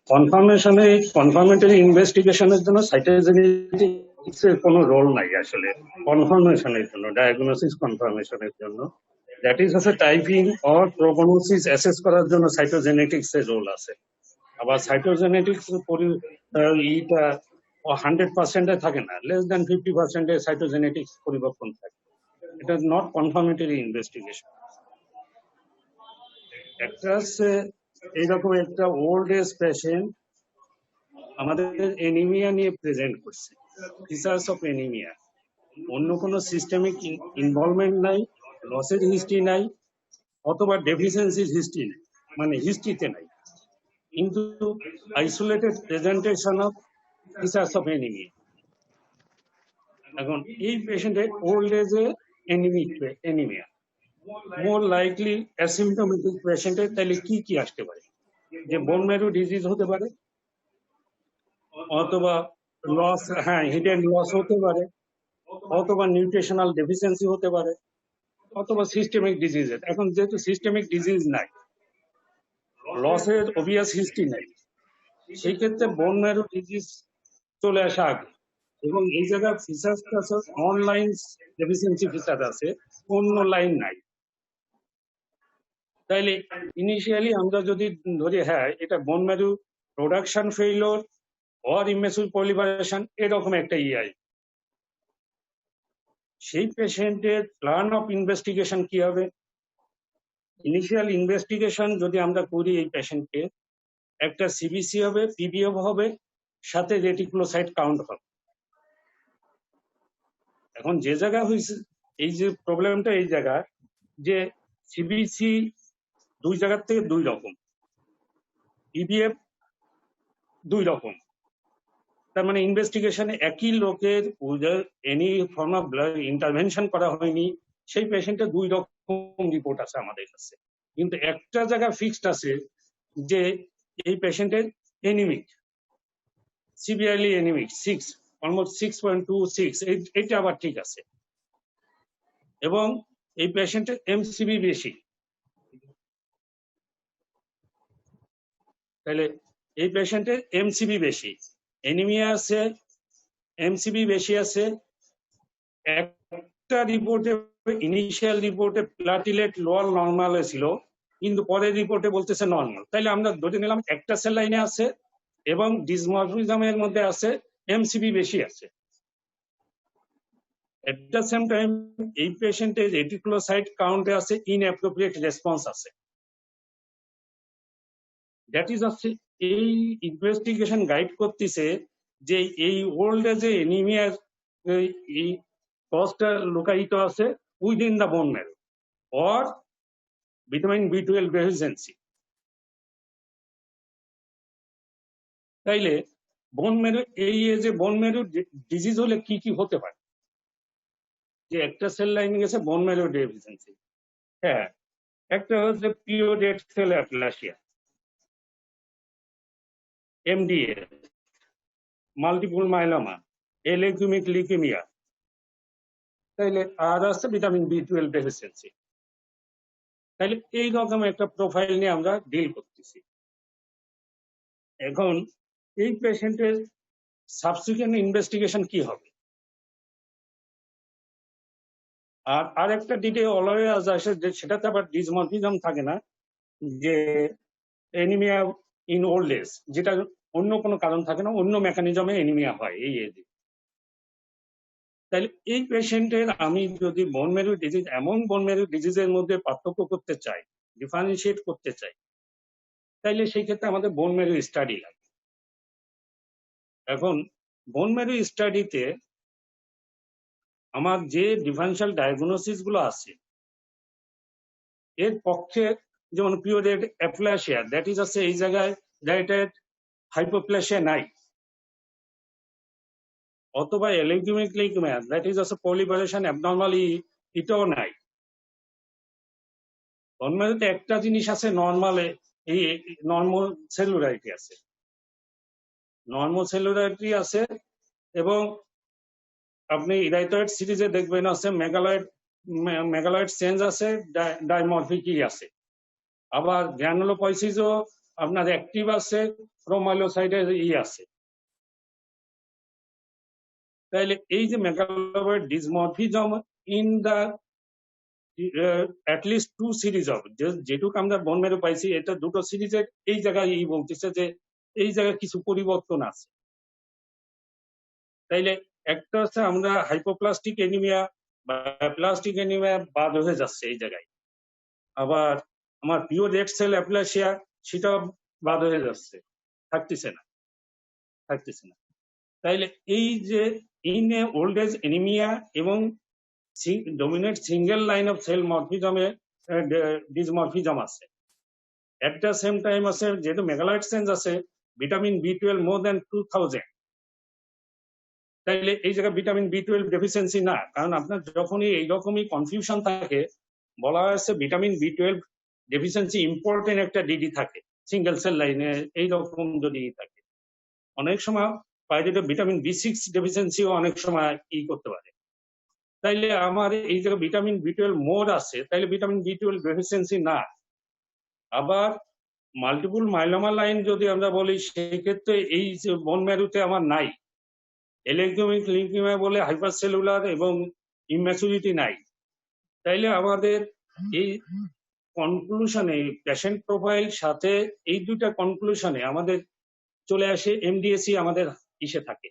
কনফার্মেশনে কনফার্মেটরি ইনভেস্টিগেশনের জন্য সাইটোজেনেটিক কোনো রোল নাই আসলে কনফার্মেশনের জন্য, ডায়াগনোসিস কনফার্মেশনের জন্য। দ্যাট ইজ হচ্ছে টাইপিং অর প্রোগনোসিস অ্যাসেস করার জন্য সাইটোজেনেটিক্স এর রোল আছে। আবার সাইটোজেনেটিক্স ইটা 100% থাকে না, লেস দ্যান 50% সাইটোজেনেটিক্স পরিবর্তন থাকে। এটা নট কনফার্মেটরি ইনভেস্টিগেশন। একটা হচ্ছে এইরকম একটা ওল্ড এজ পেশেন্ট আমাদের এনিমিয়া নিয়ে প্রেজেন্ট করছে, ফিচার্স অফ এনিমিয়া, অন্য কোনো সিস্টেমিক ইনভলভমেন্ট নাই, লসের হিস্ট্রি নাই, অথবা ডেফিসিয়েন্সির হিস্ট্রি নেই, মানে হিস্ট্রিতে নাই, কিন্তু isolated presentation of features of anaemia. এখন এই পেশেন্টের ওল্ড এজে এনিমিয়া, মোর লাইকলি অ্যাসিম্পটোমেটিক পেশেন্টের তাহলে কি কি আসতে পারে? যে বোন ম্যারো ডিজিজ হতে পারে, অথবা লস, হ্যাঁ হিডেন লস হতে পারে, অথবা নিউট্রিশনাল ডেফিসিয়েন্সি হতে পারে, অথবা সিস্টেমিক ডিজিজের। এখন যেহেতু সিস্টেমিক ডিজিজ নাই, লসের অবভিয়াস হিস্ট্রি নাই, সেই ক্ষেত্রে বোন ম্যারো ডিজিজ চলে আসা আগে। এবং এই জায়গায় ফিচারটা আছে অনলাইন ডেফিসিয়েন্সি ফিচার আছে, অন্য লাইন নাই। তাইলে ইনিশিয়ালি আমরা যদি ধরি হ্যাঁ এটা bone marrow production failure or ইমেচুর proliferation, এরকম একটা ইআই, সেই পেশেন্টের প্ল্যান অফ ইনভেস্টিগেশন কি হবে? ইনিশিয়াল ইনভেস্টিগেশন যদি আমরা করি এই পেশেন্টকে, একটা সিবিসি হবে, পিবিএফ হবে, সাথে রেটিকুলোসাইট কাউন্ট হবে। এখন যে জায়গা হয়েছে এই যে প্রবলেমটা, এই জায়গা যে সিবিসি দুই জায়গার থেকে দুই রকম, পিবিএফ দুই রকম, তার মানে ইনভেস্টিগেশনে একই লোকের এনি ফর্ম অফ ইন্টারভেনশন করা হয়নি, সেই পেশেন্টের দুই রকম রিপোর্ট আছে আমাদের কাছে। কিন্তু একটা জায়গা ফিক্সড আছে যে এই পেশেন্টের এনিমিক, সিভিয়ারলি এনিমিক 6, অলমোস্ট 6.26, এইটা আবার ঠিক আছে। এবং এই পেশেন্টের এমসিবি বেশি, তাহলে এই পেশেন্টের এমসিবি বেশি, এনিমিয়া আছে, এমসিবি বেশি আছে। একটা রিপোর্টে, ইনিশিয়াল রিপোর্টে প্লাটিলেট লোয়ার নর্মাল ছিল, কিন্তু পরের রিপোর্টে বলতেছে নর্মাল। তাইলে আমরা ধরে নিলাম একটা সেল লাইনে আছে এবং ডিসমরফিজমের মধ্যে আছে এমসিবি বেশি আছে। এট দ্য সেম টাইম এই পেশেন্টের রেটিকুলোসাইট কাউন্টে আছে ইনঅ্যাপ্রোপ্রিয়েট রেসপন্স আছে। দ্যাট ইজ আছে এই ইনভেস্টিগেশন গাইড করতেছে যে এই ওল্ড এজে এনিমিয়ার এই কজটা লুকায়িত আছে within the bone marrow or vitamin B12 deficiency. তাইলে বোন ম্যারো, এই এজে বোন ম্যারো ডিজিজ হলে কি কি হতে পারে? যে একটা সেল লাইনে গেছে বোন ম্যারো ডেফিসিয়েন্সি, হ্যাঁ একটা হচ্ছে পিরিয়ডেড cell aplasia, MDS, multiple myeloma, aleukaemic leukaemia, তাইলে আর আছে ভিটামিন B12 ডেফিসিয়েন্সি। তাইলে এই রকম একটা প্রোফাইল নিয়ে আমরা ডিল করতেছি। এখন এই পেশেন্টের সাবসিকুয়েন্ট ইনভেস্টিগেশন কি হবে? আর আরেকটা ডিটেল অলওয়েজ আসে যে সেটাতে আবার ডিসমরফিজম থাকে না, যে এনিমিয়া ইন ওল্ড এজ, যেটা অন্য কোনো কারণ থাকে না, অন্য মেকানিজমে এনিমিয়া হয় এই এজে। তাহলে এই পেশেন্টের আমি যদি বোন ম্যারো ডিজিজ, এমন বোন ম্যারো ডিজিজের মধ্যে পার্থক্য করতে চাই, ডিফারেন্সিয়েট করতে চাই, তাইলে সেই ক্ষেত্রে আমাদের বোন ম্যারো স্টাডি লাগে। এখন বোন ম্যারো স্টাডিতে আমার যে ডিফারেন্সিয়াল ডায়াগনোসিস গুলো আছে এর পক্ষে, যেমন পিরিয়ডেড অ্যাপ্লাসিয়া, দ্যাট ইজ আছে এই জায়গায় ডাইরেক্টেড হাইপোপ্লাসিয়া নাই, অথবা এলেকিউমিক লিউকেমিয়া, দ্যাট ইজ আছে পলিফারেশন অ্যাবনর্মালি, এটাও নাই। বোন ম্যারোতে একটা জিনিস আছে নর্মালে, এই নর্মাল সেলুলারিটি আছে, নর্মাল সেলুলারিটি আছে। এবং আপনি ইরাইথয়েড সিরিজে দেখবেন আছে মেগালয়েড চেঞ্জ আছে, ডাইমরফিকই আছে। আবার গ্রানুলোপয়সিসও আপনার অ্যাক্টিভ আছে, প্রোমাইলোসাইডের আছে। তাহলে এই যে megaloblastoid dysmorphism in the at least 2 series of যেটুকু আমরা বোন ম্যারো পাইছি, এটা দুটো সিরিজের এই জায়গায় এই বলতেছে যে এই জায়গায় কিছু পরিবর্তন আছে। তাইলে একটা হচ্ছে আমরা হাইপোপ্লাস্টিক এনিমিয়া বা প্লাস্টিক এনিমিয়া বাদ হয়ে যাচ্ছে এই জায়গায়, আবার আমার পিওর রেড সেল অ্যাপ্লাসিয়া সেটাও বাদ হয়ে যাচ্ছে, থাকতেছে না। তাইলে এই যে in a old age anaemia এবং dominate single line of cell মরফিজমে ডিসমরফিজম আছে। এট দ্য সেম টাইম আছে যেহেতু মেগালয়েড সেন্স আছে ভিটামিন B12 মোর দ্যান 2000। তাইলে এই জায়গায় ভিটামিন B12 ডেফিসিয়েন্সি না, কারণ আপনার যখনই এইরকমই কনফিউশন থাকে, বলা হয়েছে ভিটামিন B12 ডেফিসিয়েন্সি ইম্পর্টেন্ট একটা ডিডি থাকে সিঙ্গেল সেল লাইনে, এইরকম যদি থাকে অনেক সময় পাইরেট ভিটামিন B6 ডেফিসিয়েন্সিও অনেক সময় করতে পারে। তাইলে আমার এই জায়গায় ভিটামিন B12 মোর আছে, তাইলে ভিটামিন B12 ডেফিসিয়েন্সি না। আবার মাল্টিপল মাইলোমা লাইন যদি আমরা বলি সেক্ষেত্রে এই যে বোন ম্যারোতে আমার নাই, এলেকট্রোমিক লিউকেমিয়া বলে হাইপারসেলুলার এবং ইম্যাচুরিটি নাই। তাইলে আমাদের এই কনক্লুশনে পেশেন্ট প্রোফাইল সাথে এই দুইটা কনক্লুশনে আমাদের চলে আসে এমডিএসি আমাদের ইসে থাকে।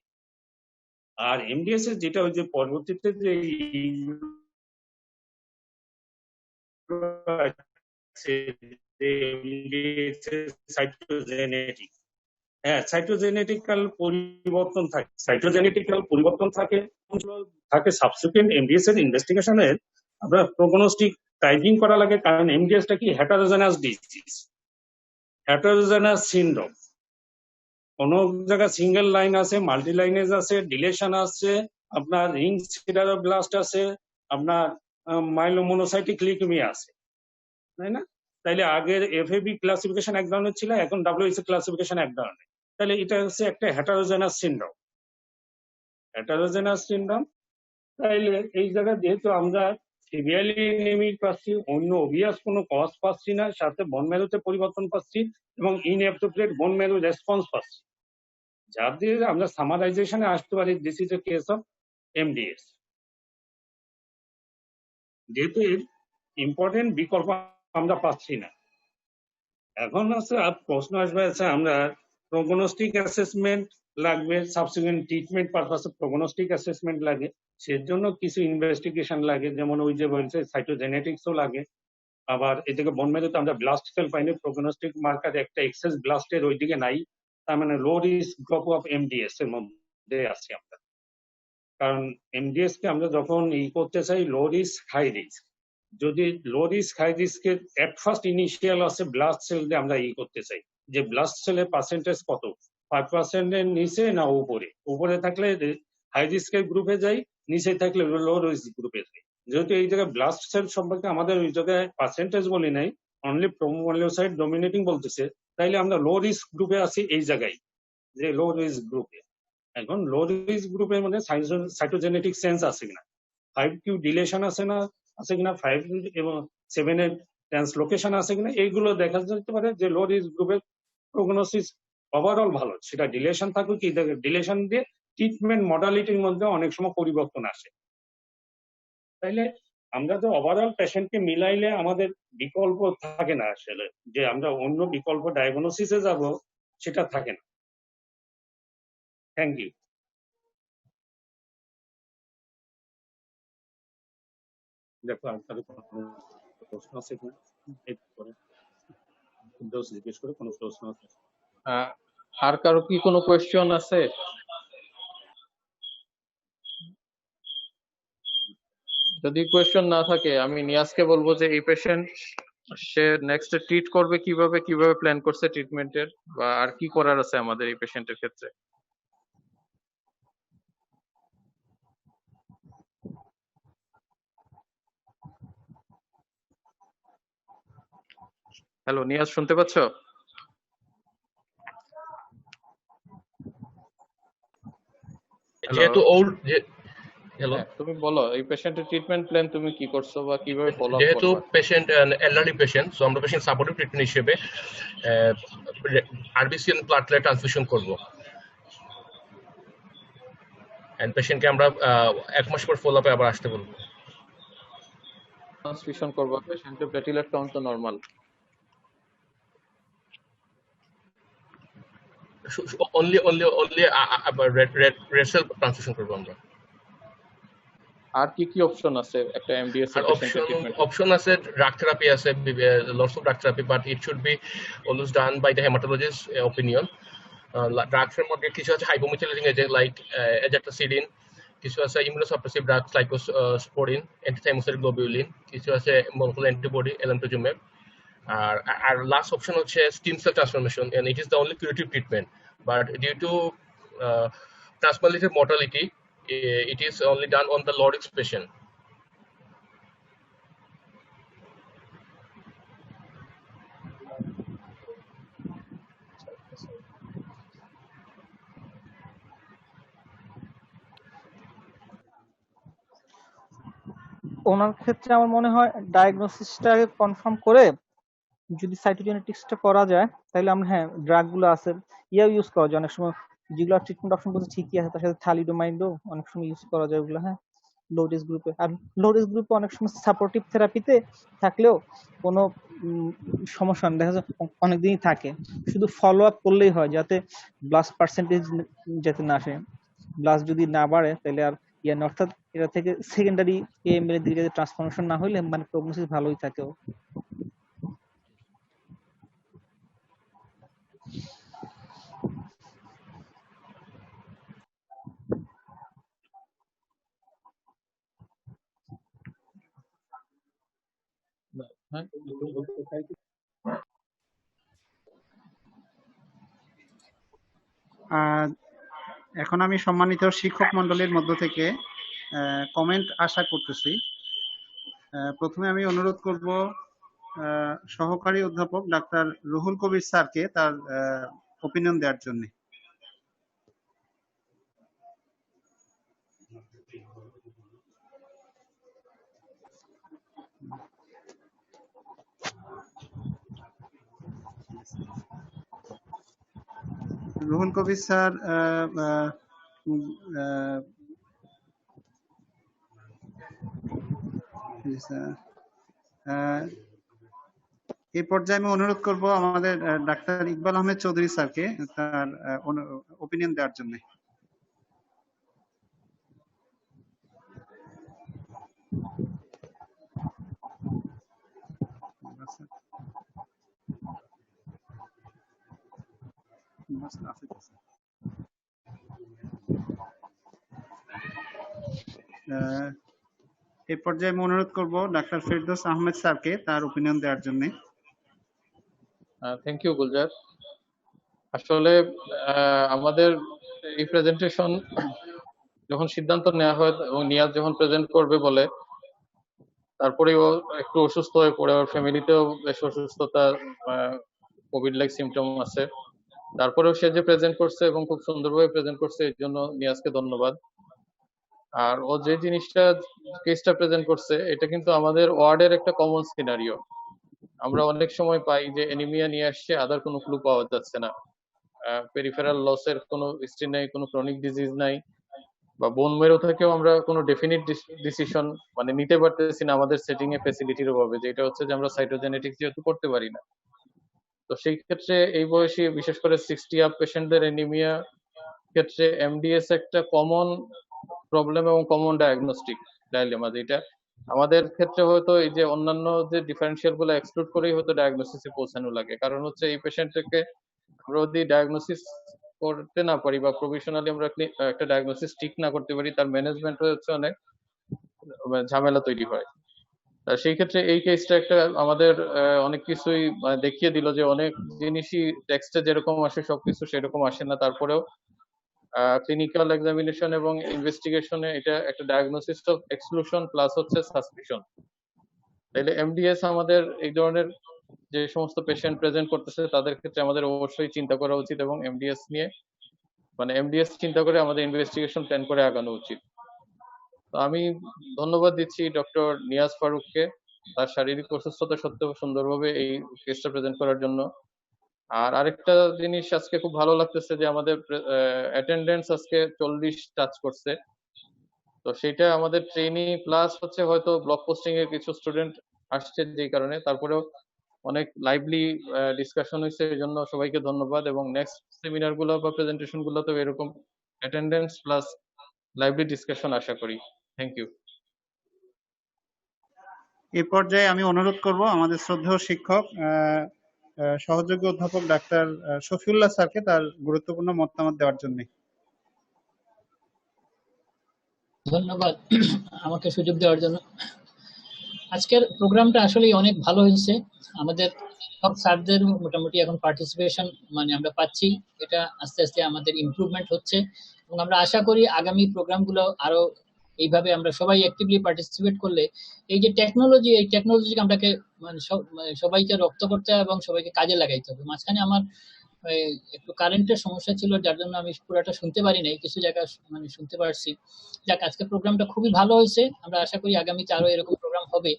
আর এমডিএস এর যেটা ওই যে পরবর্তীতে যে সাইটোজেনেটিক, হ্যাঁ সাইটোজেনেটিক্যাল পরিবর্তন থাকে, থাকে সাবসিকুয়েন্ট এমডিএস এর ইনভেস্টিগেশনের আমরা প্রগনোস্টিক টাইপিং করা লাগে, কারণ এমডিএসটা কি হেটারোজেনাস ডিজিজ, হেটারোজেনাস সিনড্রোম। কোন জায়গায় সিঙ্গেল লাইন আছে, মাল্টি লাইনেজ আছে, ডিলেশন আছে, আপনার রিং সিডারোব্লাস্ট আছে, আপনার মাইলোমোনোসাইটিক লিউকেমিয়া আছে, তাই না? তাইলে আগের এফএবি ক্লাসিফিকেশন এক ধরনের ছিল, এখন ডাব্লিউএইচসি ক্লাসিফিকেশন এক ধরনের। তাহলে এটা হচ্ছে একটা হেটারোজেনাস সিনড্রোম। তাইলে এই জায়গায় যেহেতু আমরা সিভিয়ারলি এনিমিক পাচ্ছি, অন্য অবভিয়াস কোনো কজ পাচ্ছি না, সাথে বোন ম্যারোতে পরিবর্তন পাচ্ছি এবং ইনঅ্যাপ্রোপ্রিয়েট বোন ম্যারো রেসপন্স পাচ্ছি, যার দিয়ে আমরা সামারাইজেশনে আসতে পারি this is a case of MDS. যেহেতু ইম্পর্টেন্ট বিকল্প আমরা পাচ্ছি না, এখন হচ্ছে প্রশ্ন আসবে আছে আমরা প্রগনোস্টিক অ্যাসেসমেন্ট লাগবে, সাবসিকুয়েন্ট ট্রিটমেন্ট পারপাসে প্রগনোস্টিক অ্যাসেসমেন্ট লাগে, সেজন্য কিছু ইনভেস্টিগেশন লাগে, যেমন ওই যে বলছে সাইটোজেনেটিক্সও লাগে। আবার এদিকে বোন ম্যারোতে আমরা ব্লাস্ট সেল পাইনি, প্রগনোস্টিক মার্কার একটা এক্সেস ব্লাস্টের ওইদিকে নাই, তার মানে low risk group of MDS এর মধ্যে আছি আমরা। কারণ এমডিএস কে আমরা যখন করতে চাই লো রিস্ক হাই রিস্ক, যদি লো রিস্ক হাই রিস্কের এট ফার্স্ট ইনিশিয়াল আছে ব্লাস্ট সেল দিয়ে আমরা করতে চাই, যে ব্লাস্ট সেলের পার্সেন্টেজ কত, 5% এর নিচে না উপরে থাকলে হাই রিস্কের গ্রুপে যাই, নিচে থাকলে লো রিস্ক গ্রুপে যাই। যেহেতু এই জায়গায় ব্লাস্ট সেল সম্পর্কে আমাদের ওই জায়গায় পার্সেন্টেজ বলি নাই, অনলি প্রোমোলিওসাইট ডমিনেটিং বলতেছে, তাইলে আমরা লো রিস্ক গ্রুপে আছি এই জায়গায়, যে লো রিস্ক গ্রুপে। এখন লো রিস্ক গ্রুপের মধ্যে সাইটোজেনেটিক সেন্স আছে কিনা, 5q ডিলেশন আছে কিনা, 5 এবং 7 এর ট্রান্সলোকেশন আছে কিনা, এইগুলো দেখা যেতে পারে যে লো রিস্ক গ্রুপের প্রগনোসিস ওভারঅল ভালো। সেটা ডিলেশন থাকুক কি, ডিলেশন দিয়ে ট্রিটমেন্ট মডালিটির মধ্যে অনেক সময় পরিবর্তন আসে। তাইলে আমরা তো ওভারঅল পেশেন্টকে মিলাইলে আমাদের বিকল্প থাকে না, আসলে যে আমরা অন্য বিকল্প ডায়াগনোসিসে যাব সেটা থাকে না। Thank you. দেখো আপনাদের কোনো প্রশ্ন আছে কিনা, জিজ্ঞেস করে কোনো প্রশ্ন আছে? আর কারো কি কোনো কোয়েশ্চন আছে? যদি কোয়েশ্চন না থাকে আমি নিয়াজকে বলবো যে এই পেশেন্ট সে নেক্সট ট্রিট করবে কিভাবে প্ল্যান করছে ট্রিটমেন্টের, বা আর কি করার আছে আমাদের এই পেশেন্টের ক্ষেত্রে। হ্যালো নিয়াজ, শুনতে পাচ্ছ? যেহেতু হ্যালো, তুমি বলো এই পেশেন্টের ট্রিটমেন্ট প্ল্যান তুমি কি করছো বা কিভাবে ফলো আপ করবে? যেহেতু পেশেন্ট এলডারলি পেশেন্ট, সো আমরা পেশেন্ট সাপোর্টিভ ট্রিটমেন্ট হিসেবে আরবিসি এন্ড প্লাটলেট ট্রান্সফিউশন করব। এন্ড পেশেন্টকে আমরা 1 মাস পর ফলো আপে আবার আসতে বলবো। ট্রান্সফিউশন করবো, পেশেন্টের প্লেটলেট কাউন্ট তো normal. Only red cell transfusion করবো আমরা। আর কি কি অপশন আছে একটা এমডিএস এর পেশেন্টের ট্রিটমেন্ট? অপশন আছে, ড্রাগ থেরাপি আছে, lots of drug therapy, but it should be always done by the haematologist opinion. ড্রাগসের মধ্যে কিছু আছে হাইপোমিথিলাইজিং এজেন্ট লাইক এজেক্টোসিডিন, কিছু আছে immunosuppressive drugs like sporin, antithymocyte globulin, কিছু আছে মনোক্লোনাল অ্যান্টিবডি এলান্টোজুমেব। আর লাস্ট অপশন হচ্ছে stem cell transformation, and it is the only curative treatment, but due to transplantation mortality, it is only done on the low risk patient. ওনার ক্ষেত্রে আমার মনে হয় ডায়াগনোসিসটা আগে confirm করে যদি সাইটোজেনেটিক্সটা করা যায় তাহলে আমরা হ্যাঁ ড্রাগ গুলো আছে ইউজ করা যায় অনেক সময়, যেগুলো ট্রিটমেন্ট অপশন বলতে ঠিকই আছে, তার সাথে থালিডোমাইডও অনেক সময় ইউজ করা যায় ওগুলো, হ্যাঁ লো রিস্ক গ্রুপে। আর লো রিস্ক গ্রুপে অনেক সময় সাপোর্টিভ থেরাপিতে থাকলেও কোনো সমস্যা নেই, দেখা যায় অনেকদিনই থাকে, শুধু ফলো আপ করলেই হয় যাতে ব্লাস্ট পার্সেন্টেজ যাতে না আসে, ব্লাস্ট যদি না বাড়ে তাহলে আর ইয়ে না, অর্থাৎ এটা থেকে সেকেন্ডারি এএমএল এর দিকে যাতে ট্রান্সফরমেশন না হইলে মানে প্রগনোসিস ভালোই থাকে। এখন আমি সম্মানিত শিক্ষক মন্ডলীর মধ্য থেকে কমেন্ট আশা করতেছি। প্রথমে আমি অনুরোধ করব সহকারী অধ্যাপক ডাক্তার রুহুল কবির স্যারকে তার ওপিনিয়ন দেওয়ার জন্য। রুহুল কবির স্যার এই পর্যায়ে আমি অনুরোধ করব আমাদের ডাক্তার ইকবাল আহমেদ চৌধুরী স্যারকে তার ওপিনিয়ন দেওয়ার জন্য। এই পর্যায়ে আমি অনুরোধ করব ডাক্তার ফেরদৌস আহমেদ স্যারকে তার ওপিনিয়ন দেওয়ার জন্য। Thank you Gulzar. আসলে আমাদের এই প্রেজেন্টেশন যখন সিদ্ধান্ত নেওয়া হয় এবং নিয়াজ যখন প্রেজেন্ট করবে বলে, তারপরে ও একটু অসুস্থ হয়ে পড়ে, ওর ফ্যামিলিতেও বেশ অসুস্থতা, কোভিড লাইক সিমটম আছে, তারপরেও সে যে প্রেজেন্ট করছে এবং খুব সুন্দরভাবে প্রেজেন্ট করছে, এর জন্য নিয়াজকে ধন্যবাদ। আর ও যে জিনিসটা কেসটা প্রেজেন্ট করছে এটা কিন্তু আমাদের ওয়ার্ডের একটা কমন সিনারিও। আমরা অনেক সময় পাই যে এনিমিয়া নিয়ে আসছে, আদার কোনো ক্লু পাওয়া যাচ্ছে না, পেরিফেরাল লসের কোনো হিস্ট্রি নাই, কোনো ক্রনিক ডিজিজ নাই, বা বোন মেরো থেকেও আমরা কোনো ডেফিনিট ডিসিশন মানে নিতে পারতেছি না আমাদের সেটিং এ ফ্যাসিলিটির অভাবে, যেটা হচ্ছে যে আমরা সাইটোজেনেটিক্স যেহেতু করতে পারি না। তো সেই ক্ষেত্রে এই বয়সী বিশেষ করে 60 আপ পেশেন্টদের এনিমিয়া ক্ষেত্রে এমডিএস একটা কমন প্রবলেম এবং কমন ডায়াগনস্টিক ডাইলেমা, যেটা আমাদের ক্ষেত্রে হয়তো এই যে অন্যান্য যে ডিফারেন্সিয়াল গুলো এক্সক্লুড করেই হয়তো ডায়াগনোসিসে পৌঁছানো লাগে। কারণ হচ্ছে এই পেশেন্টকে আমরা যদি ডায়াগনোসিস করতে না পারি বা প্রফেশনালি আমরা একটা ডায়াগনোসিস ঠিক না করতে পারি, তার ম্যানেজমেন্ট হচ্ছে অনেক ঝামেলা তৈরি হয়। সেই ক্ষেত্রে এই কেসটা একটা আমাদের অনেক কিছুই দেখিয়ে দিল যে অনেক জিনিসই টেক্সটে যেরকম আসে সবকিছু সেরকম আসে না, তারপরেও ক্লিনিক্যাল এক্সামিনেশন এবং ইনভেস্টিগেশনে এটা একটা ডায়াগনোসিস অফ এক্সক্লুশন প্লাস হচ্ছে সাসপিশন। তাইলে এমডিএস আমাদের এই ধরনের যে সমস্ত পেশেন্ট প্রেজেন্ট করতেছে তাদের ক্ষেত্রে আমাদের অবশ্যই চিন্তা করা উচিত এবং এমডিএস নিয়ে মানে এমডিএস চিন্তা করে আমাদের ইনভেস্টিগেশন প্ল্যান করে আগানো উচিত। তো আমি ধন্যবাদ দিচ্ছি ডক্টর নিয়াজ ফারুককে তার শারীরিক অসুস্থতা সত্ত্বেও সুন্দরভাবে এই কেসটা প্রেজেন্ট করার জন্য। আর আরেকটা জিনিস আজকে খুব ভালো লাগতেছে যে আমাদের অ্যাটেন্ডেন্স আজকে 40 টাচ করছে। তো সেটা আমাদের ট্রেনি প্লাস হচ্ছে হয়তো ব্লগ পোস্টিং এর কিছু স্টুডেন্ট আসছে যেই কারণে, তারপরেও অনেক লাইভলি ডিসকাশন হয়েছে, এই জন্য সবাইকে ধন্যবাদ। এবং নেক্সট সেমিনার গুলো বা প্রেজেন্টেশন গুলোতে এরকম অ্যাটেন্ডেন্স প্লাস লাইভলি ডিসকাশন আশা করি। Thank you. এই পর্যায়ে আমি অনুরোধ করব আমাদের শ্রদ্ধেয় শিক্ষক সহযোগী অধ্যাপক ডাক্তার শফিউল্লাহ স্যারকে তার গুরুত্বপূর্ণ মতামত দেওয়ার জন্য। ধন্যবাদ আমাকে সুযোগ দেওয়ার জন্য। আজকের প্রোগ্রামটা আসলে অনেক ভালো হয়েছে। আমাদের সব স্যারদের মোটামুটি এখন পার্টিসিপেশন মানে আমরা পাচ্ছি, এটা আস্তে আস্তে আমাদের ইমপ্রুভমেন্ট হচ্ছে এবং আমরা আশা করি আগামী প্রোগ্রামগুলো আরো এইভাবে আমরা সবাই অ্যাক্টিভলি পার্টিসিপেট করলে এই যে টেকনোলজি, এই টেকনোলজিকে আমরাকে মানে সবাইকে রপ্ত করতে হবে এবং সবাইকে কাজে লাগাইতে হবে। মাঝখানে আমার একটু কারেন্টের সমস্যা ছিল, যার জন্য আমি পুরোটা শুনতে পারি নাই, কিছু জায়গা মানে শুনতে পারছি। যাক, আজকে প্রোগ্রামটা খুবই ভালো হয়েছে, আমরা আশা করি আগামীতে আরো এরকম প্রোগ্রাম হবে।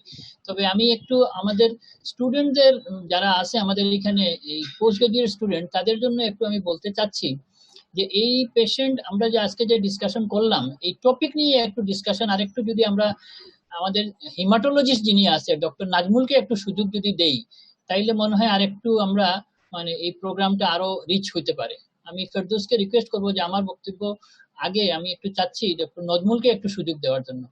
তবে আমি একটু আমাদের স্টুডেন্টদের যারা আছে আমাদের এখানে এই পোস্ট গ্রাজুয়েট স্টুডেন্ট, তাদের জন্য একটু আমি বলতে চাচ্ছি যে এই পেশেন্ট আমরা যে আজকে যে ডিসকাশন করলাম এই টপিক নিয়ে একটু ডিসকাশন আরেকটু যদি আমরা আমাদের হিমাটোলজিস্ট যিনি আছে ডক্টর নাজমুলকে একটু সুযোগ যদি দেই, তাইলে মনে হয় আরেকটু আমরা মানে এই প্রোগ্রামটা আরো রিচ হইতে পারে। আমি ফেরদৌসকে রিকোয়েস্ট করবো যে আমার বক্তব্য আগে আমি একটু চাচ্ছি ডক্টর নজমুলকে একটু সুযোগ দেওয়ার জন্য।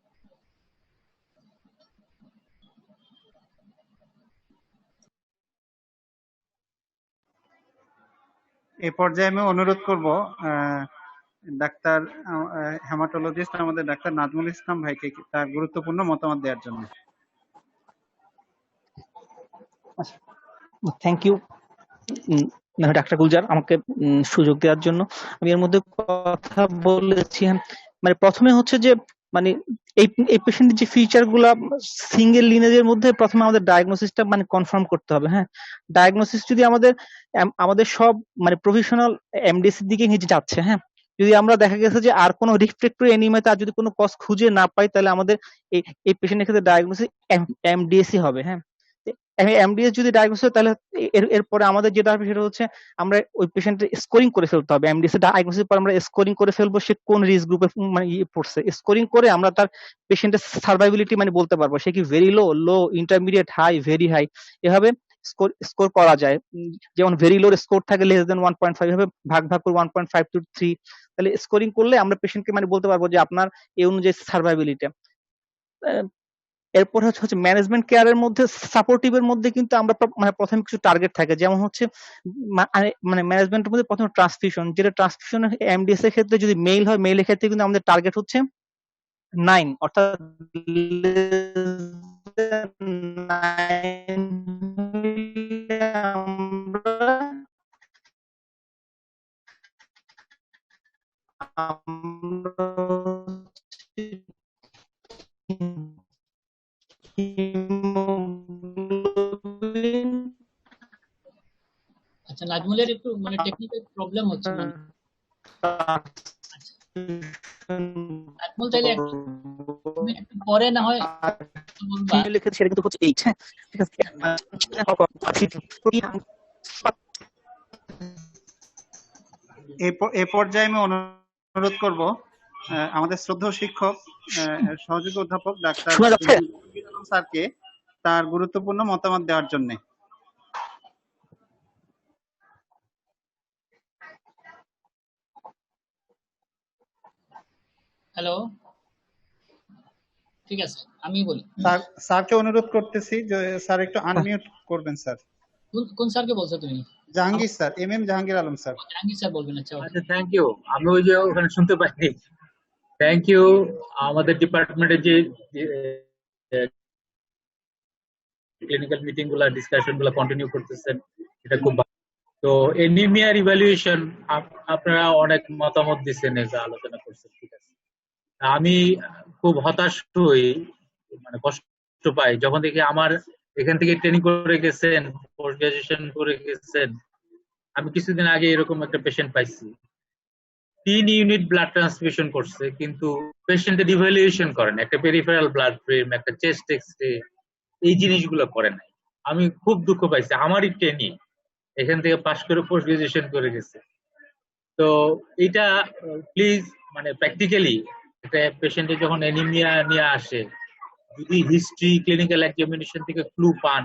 এই পর্যায়ে আমি অনুরোধ করব ডাক্তার হেমাটোলজিস্ট আমাদের ডাক্তার নাজমুল ইসলাম ভাইকে তার গুরুত্বপূর্ণ মতামত দেওয়ার জন্য। থ্যাংক ইউ ডাক্তার গুলজার আমাকে সুযোগ দেওয়ার জন্য। আমি এর মধ্যে কথা বলেছি, মানে প্রথমে হচ্ছে যে মানে এই পেশেন্টের যে ফিচার গুলা সিঙ্গেল লিনেজের মধ্যে প্রথমে আমাদের ডায়াগনোসিসটা মানে কনফার্ম করতে হবে। হ্যাঁ, ডায়াগনোসিস যদি আমাদের সব মানে প্রফেশনাল এমডিএস এর দিকে নিয়ে যাচ্ছে, হ্যাঁ, যদি আমরা দেখা গেছে যে আর কোনো রিফ্লেক্টরি এনিমিয়াতে আর যদি কোনো কজ খুঁজে না পাই, তাহলে আমাদের এই পেশেন্টের ক্ষেত্রে ডায়াগনোসিস এমডিএসই হবে। হ্যাঁ, এমডিএস যদি ডায়াগনোসিস হয় তাহলে এরপরে আমাদের যেটা হবে সেটা হচ্ছে আমরা ওই পেশেন্টের স্কোরিং করে ফেলতে হবে। এমডিএস ডায়াগনোসিস পর আমরা স্কোরিং করে ফেলবো সে কোন রিস্ক গ্রুপে মানে পড়ছে। স্কোরিং করে আমরা তার পেশেন্টের সার্ভাইবিলিটি মানে বলতে পারবো সে কি ভেরি লো, লো, ইন্টারমিডিয়েট, হাই, ভেরি হাই, এভাবে স্কোর করা যায়। যেমন ভেরি লো স্কোর থাকে লেস দেন 1.5, এভাবে ভাগ করে 1.5 to 3, তাহলে স্কোরিং করলে আমরা পেশেন্টকে মানে বলতে পারবো যে আপনার এই অনুযায়ী সার্ভাইবিলিটি। এরপর হচ্ছে ম্যানেজমেন্ট কেয়ারের মধ্যে সাপোর্টিভের মধ্যে কিন্তু আমরা মানে প্রথমে কিছু টার্গেট থাকে, যেমন হচ্ছে মানে ম্যানেজমেন্টের মধ্যে প্রথমে ট্রান্সফিউশন, যেটা ট্রান্সফিউশন এমডিএস এর ক্ষেত্রে যদি মেল হয়, মেলের ক্ষেত্রে কিন্তু আমাদের টার্গেট হচ্ছে 9, অর্থাৎ আচ্ছা, নাজমুলের একটু মানে টেকনিক্যাল প্রবলেম হচ্ছে মানে। নাজমুল তাইলে একটু পরে না হয় সেটা কিন্তু হচ্ছে 8। হ্যাঁ, ঠিক আছে। এই পর্যায়ে আমি অনুরোধ করব আমাদের শ্রদ্ধেয় শিক্ষক সহযোগী অধ্যাপক ডাক্তার স্যারকে তার গুরুত্বপূর্ণ মতামত দেওয়ার জন্য। হ্যালো, ঠিক আছে, আমি বলি। স্যারকে অনুরোধ করতেছি যে স্যার একটু আনমিউট করবেন। স্যার কোন স্যারকে বলছো তুমি? Jahangir sir, MM Jahangir Alam sir. Jahangir sir বলবেন। আচ্ছা, থ্যাংক ইউ। আমি ওই যে ওখানে শুনতে পাইনি। Thank you. আমাদের ডিপার্টমেন্টের যে ক্লিনিক্যাল মিটিং গুলা, ডিসকাশন গুলা কন্টিনিউ করতেছেন, এটা খুব ভালো। তো এনিমিয়ার ইভ্যালুয়েশন আপনারা অনেক মতামত দিচ্ছেন, এটা আলোচনা করছেন, ঠিক আছে। আমি খুব হতাশ হই, মানে কষ্ট পাই যখন দেখি আমার এখান থেকে ট্রেনিং করে গেছেন, পোস্ট গ্রাজুয়েশন করে গেছেন। আমি কিছুদিন আগে এরকম একটা পেশেন্ট পাইছি, 3 ইউনিট ব্লাড ট্রান্সফিউশন করছে, কিন্তু পেশেন্টের ইভ্যালুয়েশন করেন, একটা পেরিফেরাল ব্লাড ফিল্ম, একটা চেস্ট এক্সরে, এই জিনিসগুলো করে নাই। আমি খুব দুঃখ পাইছি। আমারই ট্রেনিং এখান থেকে পাশ করে পোস্ট গ্রাজুয়েশন করে গেছে। তো এটা প্লিজ মানে প্র্যাকটিক্যালি একটা পেশেন্টের যখন অ্যানিমিয়া নিয়ে আসে, যদি হিস্ট্রি ক্লিনিক্যাল এক্সামিনেশন থেকে ক্লু পান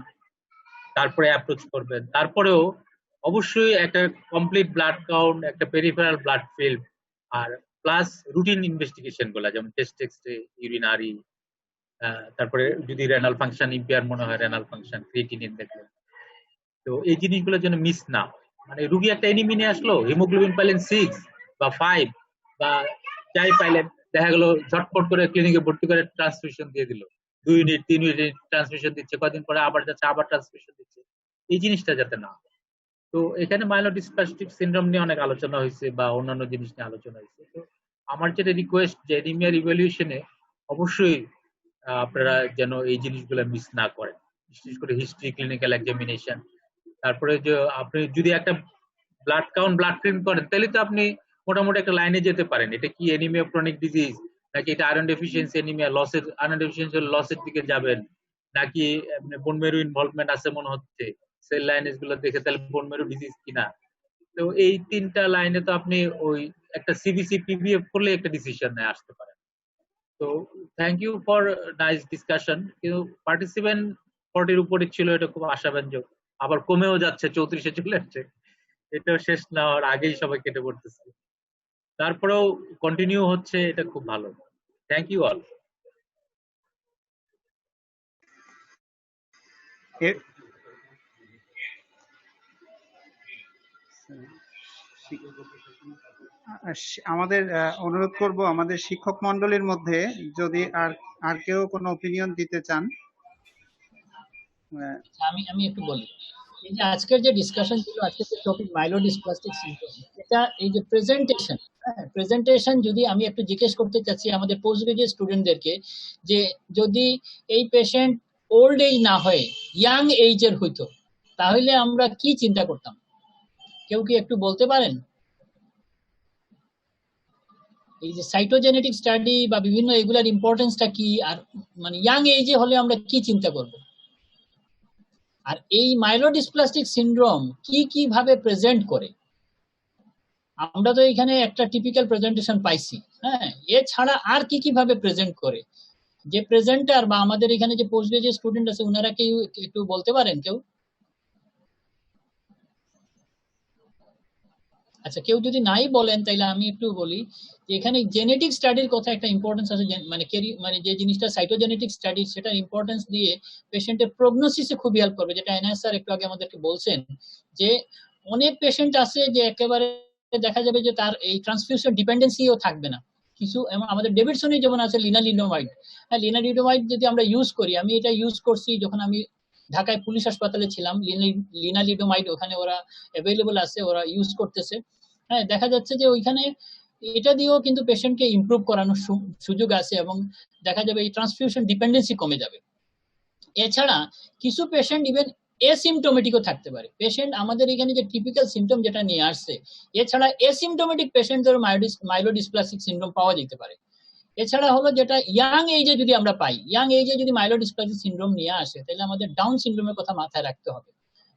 তারপরে অ্যাপ্রোচ করবেন। তারপরেও অবশ্যই একটা কমপ্লিট ব্লাড কাউন্ট, একটা পেরিফেরাল ব্লাড ফিল্ম, আর প্লাস রুটিন ইনভেস্টিগেশন গুলা যেমন টেস্ট এক্সরে, ইউরিনারি, তারপরে যদি রেনাল ফাংশন ইম্পেয়ার মনে হয় রেনাল ফাংশন, ক্রিয়েটিনিন দেখলেন। তো এই জিনিসগুলো যেন মিস না হয়। মানে রুগী একটা এনিমি নিয়ে আসলো, হিমোগ্লোবিন পাইলেন 6 বা 5 বা যাই পাইলেন, দেখা গেল ঝটপট করে ক্লিনিকে ভর্তি করে ট্রান্সফিউশন দিয়ে দিল, 2 ইউনিট 3 ইউনিট ট্রান্সফিউশন দিচ্ছে, কদিন পরে আবার যাচ্ছে আবার ট্রান্সফিউশন দিচ্ছে। এই জিনিসটা যাতে না হয়। তো এখানে মাইলোডিসপ্লাস্টিক সিনড্রোম নিয়ে অনেক আলোচনা হয়েছে বা অন্যান্য জিনিস নিয়ে আলোচনা হয়েছে। তো আমার যেটা রিকোয়েস্ট যে এনিমিয়ার ইভ্যালুয়েশনে অবশ্যই আপনারা যেন এই জিনিসগুলো মিস না করেন, বিশেষ করে হিস্ট্রি ক্লিনিক্যাল এক্সামিনেশন। তারপরে যে আপনি যদি একটা ব্লাড কাউন্ট ব্লাড ফিল্ম করেন তাহলে তো আপনি মোটামুটি একটা লাইনে যেতে পারেন, এটা কি এনিমিয়া ক্রনিক ডিজিজ নাকি এটা আয়রন ডেফিসিয়েন্সি এনিমিয়া লসের, আয়রন ডেফিসিয়েন্সি লসের দিকে যাবেন, নাকি বোন মেরু ইনভলভমেন্ট আছে মনে হচ্ছে, সেল লাইনেস গুলো দেখে তাহলে বোন মেরু ডিজিজ কিনা। তো এই 3টা লাইনে তো আপনি ওই একটা সিবিসি পিভিএফ করলে একটা ডিসিশন নিয়ে আসতে পারেন। তো thank you for nice discussion. কিন্তু পার্টিসিপেন্ট 40-র উপরে ছিল, এটা খুব আশাব্যঞ্জক। আবার কমেও যাচ্ছে, 34-এ চলে আসছে, এটাও শেষ না হওয়ার আগেই সবাই কেটে পড়তেছে। তারপরেও কন্টিনিউ হচ্ছে, এটা খুব ভালো। Thank you all. আমাদের অনুরোধ করব আমাদের শিক্ষক মন্ডলীর মধ্যে যদি আর কেউ কোনো অপিনিয়ন দিতে চান। আমি একটু বলি, এই যে আজকের যে ডিসকাশন ছিল, আজকের যে টপিক মাইলোডিসপ্লাস্টিক সিনড্রোম, এটা এই যে প্রেজেন্টেশন যদি আমি একটু জিজ্ঞেস করতে চাচ্ছি আমাদের পোস্ট গ্রাজুয়েট স্টুডেন্টদেরকে, যে যদি এই পেশেন্ট ওল্ড এজ না হয়ে ইয়াং এইজের হইতো তাহলে আমরা কি চিন্তা করতাম? কেউ কি একটু বলতে পারেন? এই যে সাইটোজেনেটিক স্টাডি বা বিভিন্ন এগুলার ইম্পর্টেন্সটা কি, আর মানে ইয়াং এজে হলে আমরা কি চিন্তা করব? আর এই মাইলোডিসপ্লাস্টিক সিনড্রোম কি ভাবে প্রেজেন্ট করে? আমরা তো এখানে একটা টিপিক্যাল প্রেজেন্টেশন পাইছি, হ্যাঁ, এছাড়া আর কি ভাবে প্রেজেন্ট করে? যে প্রেজেন্টার বা আমাদের এখানে যে পোস্ট গ্রাজুয়েট স্টুডেন্ট আছে ওনারা কি একটু বলতে পারেন কেউ? আচ্ছা, কেউ যদি নাই বলেন তাহলে আমি একটু বলি যে এখানে জেনেটিক স্টাডির কথা একটা ইম্পর্টেন্স আছে, মানে যে জিনিসটা সাইটোজেনেটিক স্টাডি সেটার ইম্পর্টেন্স দিয়ে পেশেন্টের প্রগনোসিসে খুব হেল্প করবে, যেটা এনএস স্যার একটু আগে আমাদেরকে বলছেন যে অনেক পেশেন্ট আছে যে একেবারে দেখা যাবে যে তার এই ট্রান্সফিউশন ডিপেন্ডেন্সিও থাকবে না কিছু। আমাদের ডেভিডসনে যেমন আছে লিনালিডোমাইড, হ্যাঁ, লিনালিডোমাইড যদি আমরা ইউজ করি, আমি এটা ইউজ করছি যখন আমি ঢাকায় পুলিশ হাসপাতালে ছিলাম, লিনালিডোমাইড ওখানে ওরা অ্যাভেলেবল আছে, ওরা ইউজ করতেছে। হ্যাঁ, দেখা যাচ্ছে যে ওইখানে এটা দিয়েও কিন্তু পেশেন্টকে ইমপ্রুভ করানোর সুযোগ আছে এবং দেখা যাবে এই ট্রান্সফিউশন ডিপেন্ডেন্সি কমে যাবে। এছাড়া কিছু পেশেন্ট ইভেন এসিমটোমেটিকও থাকতে পারে। পেশেন্ট আমাদের এখানে যে টিপিক্যাল সিমটম যেটা নিয়ে আসছে, এছাড়া এসিমটোমেটিক পেশেন্টদের মাইলোডিসপ্লাস্টিক সিনড্রোম পাওয়া যেতে পারে। এছাড়া হলো যেটা ইয়াং এজে যদি আমরা পাই, ইয়াং এজে যদি মাইলোডিসপ্লাস্টিক সিনড্রোম নিয়ে আসে তাহলে আমাদের ডাউন সিনড্রোমের কথা মাথায় রাখতে হবে।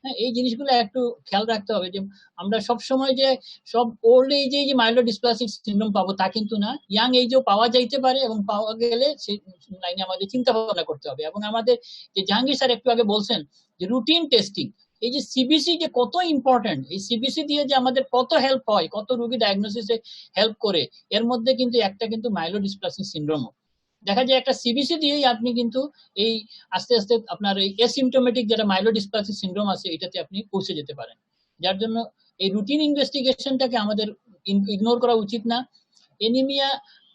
হ্যাঁ, এই জিনিসগুলো একটু খেয়াল রাখতে হবে যে আমরা সব সময় যে সব ওল্ড এজে যে মাইলোডিসপ্লাস্টিক সিনড্রোম পাবো তা কিন্তু না, ইয়াং এজেও পাওয়া যাইতে পারে এবং পাওয়া গেলে সেই লাইনে আমাদের চিন্তা ভাবনা করতে হবে। এবং আমাদের যে জাহাঙ্গীর স্যার একটু আগে বলছেন যে রুটিন টেস্টিং, এই যে সিবিসি যে কত ইম্পর্টেন্ট, এই সিবিসি দিয়ে যে আমাদের কত হেল্প হয়, কত রোগী ডায়াগনোসিসে হেল্প করে, এর মধ্যে কিন্তু একটা কিন্তু মাইলোডিসপ্লাস্টিক সিনড্রোম। দেখা যায় একটা সিবিসি দিয়েই আপনি কিন্তু এই আস্তে আস্তে আপনার এই অ্যাসিমটোমেটিক যেটা মাইলোডিসপ্লাস্টিক সিনড্রোম আছে এটাতে আপনি পৌঁছে যেতে পারেন। যার জন্য এই রুটিন ইনভেস্টিগেশনটাকে আমাদের ইগনোর করা উচিত না। এনিমিয়া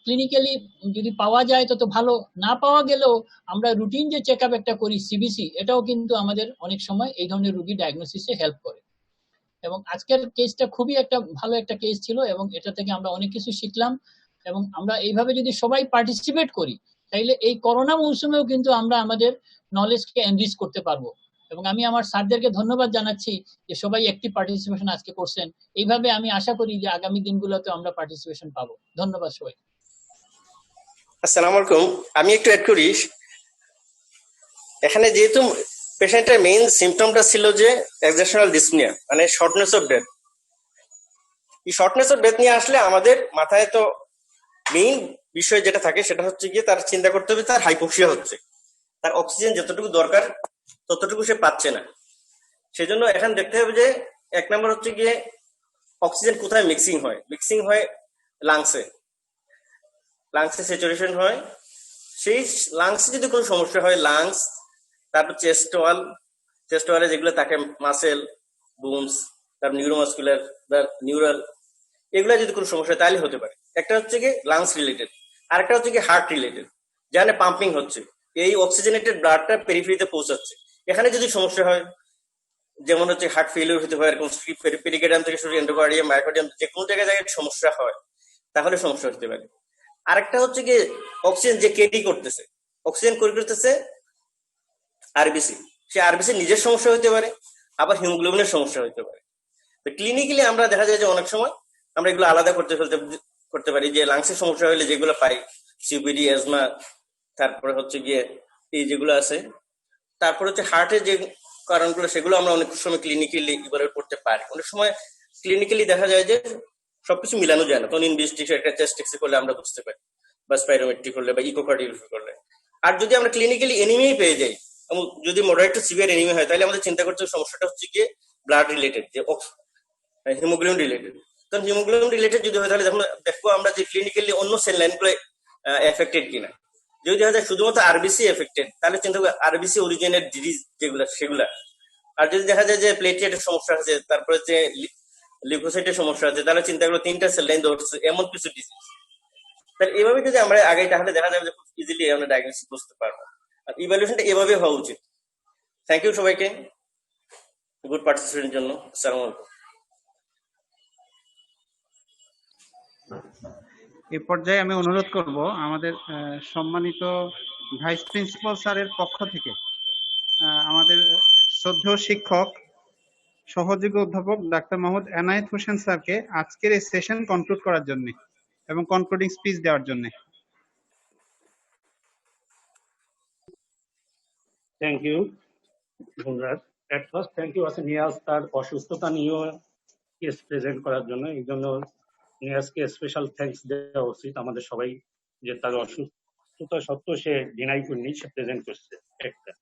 ক্লিনিক্যালি যদি পাওয়া যায় তত ভালো, না পাওয়া গেলেও আমরা রুটিন যে চেক আপ একটা করি সিবিসি, এটাও কিন্তু আমাদের অনেক সময় এই ধরনের রোগী ডায়াগনোসিসে হেল্প করে। এবং আজকের কেসটা খুবই একটা ভালো একটা কেস ছিল এবং এটা থেকে আমরা অনেক কিছু শিখলাম। এবং আমরা এইভাবে যদি সবাই পার্টিসিপেট করি তাইলে এই করোনা মৌসুমেও কিন্তু আমরা আমাদের নলেজকে এনরিচ করতে পারবো। এবং আমি আমার স্যারদেরকে ধন্যবাদ জানাচ্ছি যে সবাই অ্যাক্টিভ পার্টিসিপেশন আজকে করছেন। এইভাবে আমি আশা করি যে আগামী দিনগুলোতে আমরা পার্টিসিপেশন পাবো। ধন্যবাদ সবাই। আসসালামু আলাইকুম, আমি একটু অ্যাড করি। এখানে যেহেতু পেশেন্টের মেইন সিমটমটা ছিল যে এক্সেশনাল ডিসনিয়া, মানে শর্টনেস অফ ব্রেথ। এই শর্টনেস অফ ব্রেথ নিয়ে আসলে আমাদের মাথায় তো মেইন বিষয় যেটা থাকে সেটা হচ্ছে গিয়ে তার চিন্তা করতে হবে তার হাইপোক্সিয়া হচ্ছে, তার অক্সিজেন যতটুকু দরকার ততটুকু সে পাচ্ছে না। সেজন্য এখন দেখতে হবে যে এক নম্বর হচ্ছে গিয়ে অক্সিজেন কোথায় মিক্সিং হয়। মিক্সিং হয় লাংসে, লাংসে স্যাচুরেশন হয়। সেই লাংসে যদি কোনো সমস্যা হয়, লাংস, তারপর চেস্ট ওয়ালে যেগুলো থাকে মাসেল, বোনস, তারপর নিউরোমাস্কুলার, নিউরাল, এগুলো যদি কোনো সমস্যা হয় তাহলে হতে পারে। একটা হচ্ছে কি লাংস রিলেটেড, আর একটা হচ্ছে কি হার্ট রিলেটেড, যেখানে পাম্পিং হচ্ছে, এই অক্সিজেনেটেড ব্লাডটা পেরিফেরিতে পৌঁছাচ্ছে। এখানে যদি সমস্যা হয়, যেমন হচ্ছে হার্ট ফেলিওর হতে পারে, এরকম পেরিকার্ডিয়াম থেকে শুরু এন্ডোকার্ডিয়াম, মায়োকার্ডিয়াম, যে কোনো জায়গায় সমস্যা হয় তাহলে সমস্যা হতে পারে। আরেকটা হচ্ছে কি অক্সিজেন যে ক্যারি করতেছে, অক্সিজেন ক্যারি করতেছে আরবিসি, সে আরবিসি নিজের সমস্যা হতে পারে, আবার হিমোগ্লোবিনের সমস্যা হতে পারে। তো ক্লিনিক্যালি আমরা দেখা যায় যে অনেক সময় আমরা এগুলো আলাদা করতে পারি, যে লাংসের সমস্যা হলে যেগুলো পাই, সিপিডি, অ্যাজমা, তারপরে হচ্ছে গিয়ে এই যেগুলো আছে, তারপরে হচ্ছে হার্টের যে কারণগুলো সেগুলো আমরা অনেক সময় ক্লিনিক্যালি ইভালুয়েট করতে পারি। অনেক সময় ক্লিনিক্যালি দেখা যায় যে সবকিছু মিলানো যায় না, তখন ইনভেস্টিগেশন একটা টেস্ট করলে আমরা বুঝতে পারি, বা স্পাইরোমেট্রি করলে বা ইকোকার্ডিওগ্রাফি করলে। আর যদি আমরা ক্লিনিক্যালি এনিমিয়াই পেয়ে যাই, এবং যদি মডারেট টু সিভিয়ার এনিমিয়া হয়, তাহলে আমাদের চিন্তা করতে হবে সমস্যাটা হচ্ছে গিয়ে ব্লাড রিলেটেড, যে হিমোগ্লোবিন রিলেটেড। কারণ হিমোগ্লোবিন রিলেটেড যদি হয় তাহলে যখন দেখবো আমরা যে ক্লিনিক্যালি অন্য সেল লাইনগুলো এফেক্টেড কিনা। যদি দেখা যায় শুধুমাত্র আরবিসি এফেক্টেড, তাহলে চিন্তা করবো আরবিসি অরিজিনের ডিজিজ যেগুলো সেগুলা। আর যদি দেখা যায় যে প্লেটলেটের সমস্যা আছে, তারপরে যে লিউকোসাইটের সমস্যা আছে, তাহলে চিন্তা করবো তিনটা সেল লাইন ধরছে এমন কিছু ডিজিজ। তাহলে এভাবে যদি আমরা আগে, তাহলে দেখা যাবে যে খুব ইজিলি আমরা ডায়াগনোসিস করতে পারবো। আর ইভ্যালুয়েশনটা এভাবে হওয়া উচিত। থ্যাংক ইউ সবাইকে গুড পার্টিসিপেশনের জন্য। আসসালামু আলাইকুম। এই পর্যায়ে আমি অনুরোধ করব আমাদের সম্মানিত ভাইস প্রিন্সিপাল স্যারের পক্ষ থেকে আমাদের শ্রদ্ধেয় শিক্ষক সহযোগী অধ্যাপক ডাক্তার মোহাম্মদ এনায়েত হোসেন স্যারকে আজকের এই সেশন কনক্লুড করার জন্য এবং কনক্লুডিং স্পিচ দেওয়ার জন্য। Thank you Gulraj. At first thank you আছে নিয়াজ তার অসুস্থতা নিয়েও কেস প্রেজেন্ট করার জন্য। এই জন্য নিয়াজকে স্পেশাল থ্যাঙ্কস দেওয়া উচিত আমাদের সবাই, যে তার অসুস্থতা সত্ত্বেও সে ডিনাই করেনি, সে প্রেজেন্ট করছে একটা।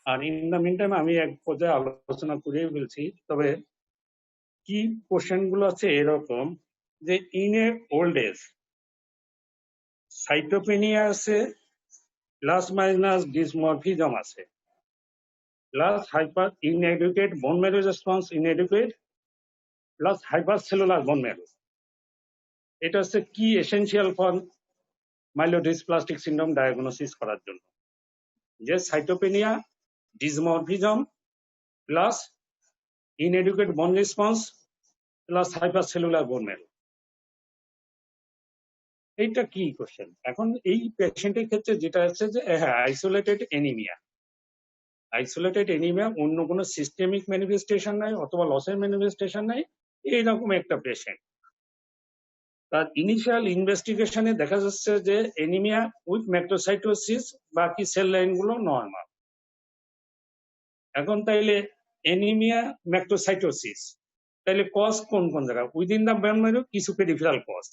আর ইন দ্য মিন টাইম আমি এক পর্যায়ে আলোচনা করেই বলছি, তবে কি কোশ্চেন গুলো আছে এরকম যে in a old age cytopenia আছে, প্লাস মাইনাস ডিসমরফিজম আছে, plus hyper inadequate bone marrow response inadequate, plus hypercellular bone marrow. এটা হচ্ছে কি essential for myelodysplastic syndrome diagnosis করার জন্য, যে সাইটোপেনিয়া, ডিসমরফিজম, প্লাস ইনএডুকেট বোন response, plus hypercellular bone marrow. এইটা কি কোশ্চেন। এখন এই পেশেন্টের ক্ষেত্রে যেটা আছে যে হ্যাঁ আইসোলেটেড এনিমিয়া, আইসোলেটেড এনিমিয়া, অন্য কোনো সিস্টেমিক ম্যানিফেস্টেশন নাই অথবা লসের ম্যানিফেস্টেশন নাই, এইরকম একটা পেশেন্ট। তার ইনিশিয়াল ইনভেস্টিগেশনে দেখা যাচ্ছে যে এনিমিয়া উইথ ম্যাক্রোসাইটোসিস, বাকি সেল লাইন গুলো নর্মাল। এখন তাইলে এনিমিয়া ম্যাক্রোসাইটোসিস, তাইলে কজ কোন কোন জায়গায়? উইদিন দ্য বোন ম্যারো, কিছু পেরিফেরাল কজ।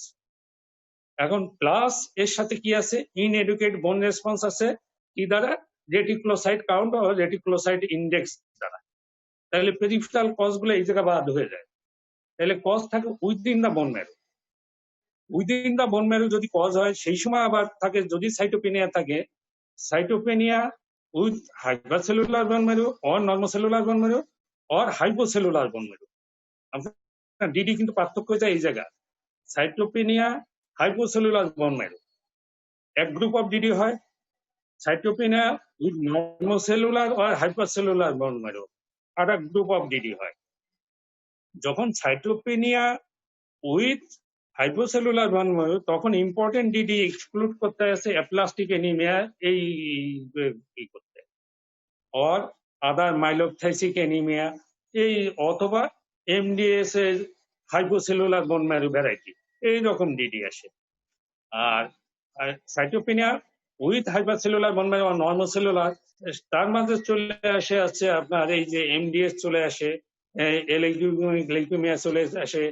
এখন প্লাস এর সাথে কি আছে? ইনএডুকেট বোন রেসপন্স আছে, কি দ্বারা? রেটিকুলোসাইট কাউন্ট ও রেটিকুলোসাইট ইন্ডেক্স দ্বারা। তাহলে পেরিফেরাল কজ গুলো এই জায়গায় বাদ হয়ে যায়। তাহলে কজ থাকে within the bone marrow. Within the bone marrow যদি কজ হয়, সেই সময় আবার থাকে যদি সাইটোপেনিয়া থাকে, সাইটোপেনিয়া with হাইপারসেলুলার bone marrow or নর্মোসেলুলার bone marrow or হাইপোসেলুলার bone marrow. আপনার ডিডি কিন্তু পার্থক্য হয়ে যায় এই জায়গা। সাইটোপেনিয়া, হাইপোসেলুলার বোন ম্যারো এক গ্রুপ অফ ডিডি হয়, সাইটোপেনিয়া উইথ নর্মোসেলুলার অর হাইপারসেলুলার বোন ম্যারো আর এক গ্রুপ অফ ডিডি হয়। যখন সাইটোপেনিয়া উইথ হাইপোসেলুলার বোন ম্যারো, তখন ইম্পর্টেন্ট ডিডি এক্সক্লুড করতে আছে অ্যাপ্লাস্টিক এনিমিয়া এই করতে, অর আদার মাইলোপথাইসিক এনিমিয়া এই, অথবা এমডিএস এর হাইপোসেলুলার বোন ম্যারো ভ্যারাইটি, এইরকম ডিডি আসে। আর সাইটোপেনিয়া with হাইপারসেলুলার bone marrow normal cellular, তার মাঝে চলে আসে আপনার এই যে এমডিএস চলে আসে, গ্লাইকেমিয়া চলে আসে,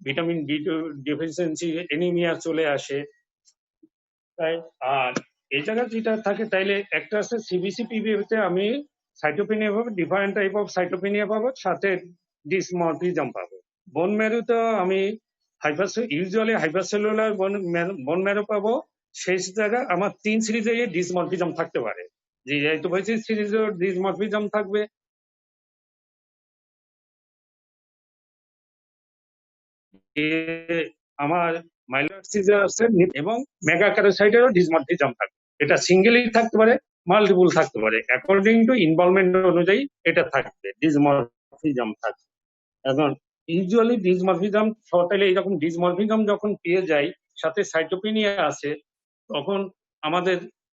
ভিটামিন ডি ডেফিসিয়েন্সি এনিমিয়া চলে আসে। তাই আর এই জায়গায় যেটা থাকে তাইলে একটা আছে সিবিসি পিবিতে আমি সাইটোপেনিয়া পাবো, ডিফারেন্ট টাইপ অফ সাইটোপেনিয়া পাবো, সাথে ডিসমরফিজম পাবো। বোন ম্যারোতে আমি ইউজুয়ালি হাইপারসেলুলার বোন ম্যারো পাবো, সেই জায়গায় আমার 3 সিরিজে ডিসমরফিজম থাকতে পারে। যে হাইপোফিজিস সিরিজে ডিসমরফিজম থাকবে, আমার মাইলর সিজার আছে এবং মেগাকারোসাইটেরও ডিসমরফিজম থাকবে। এটা সিঙ্গেলি থাকতে পারে, মাল্টিপল থাকতে পারে, অ্যাকর্ডিং টু ইনভলভমেন্ট অনুযায়ী এটা থাকবে, ডিসমরফিজম থাকবে। এখন ইউজুয়ালি ডিসমরফিজম তাহলে এইরকম ডিসমরফিজম যখন পেয়ে যাই, সাথে সাইটোপেনিয়া আছে, তখন আমাদের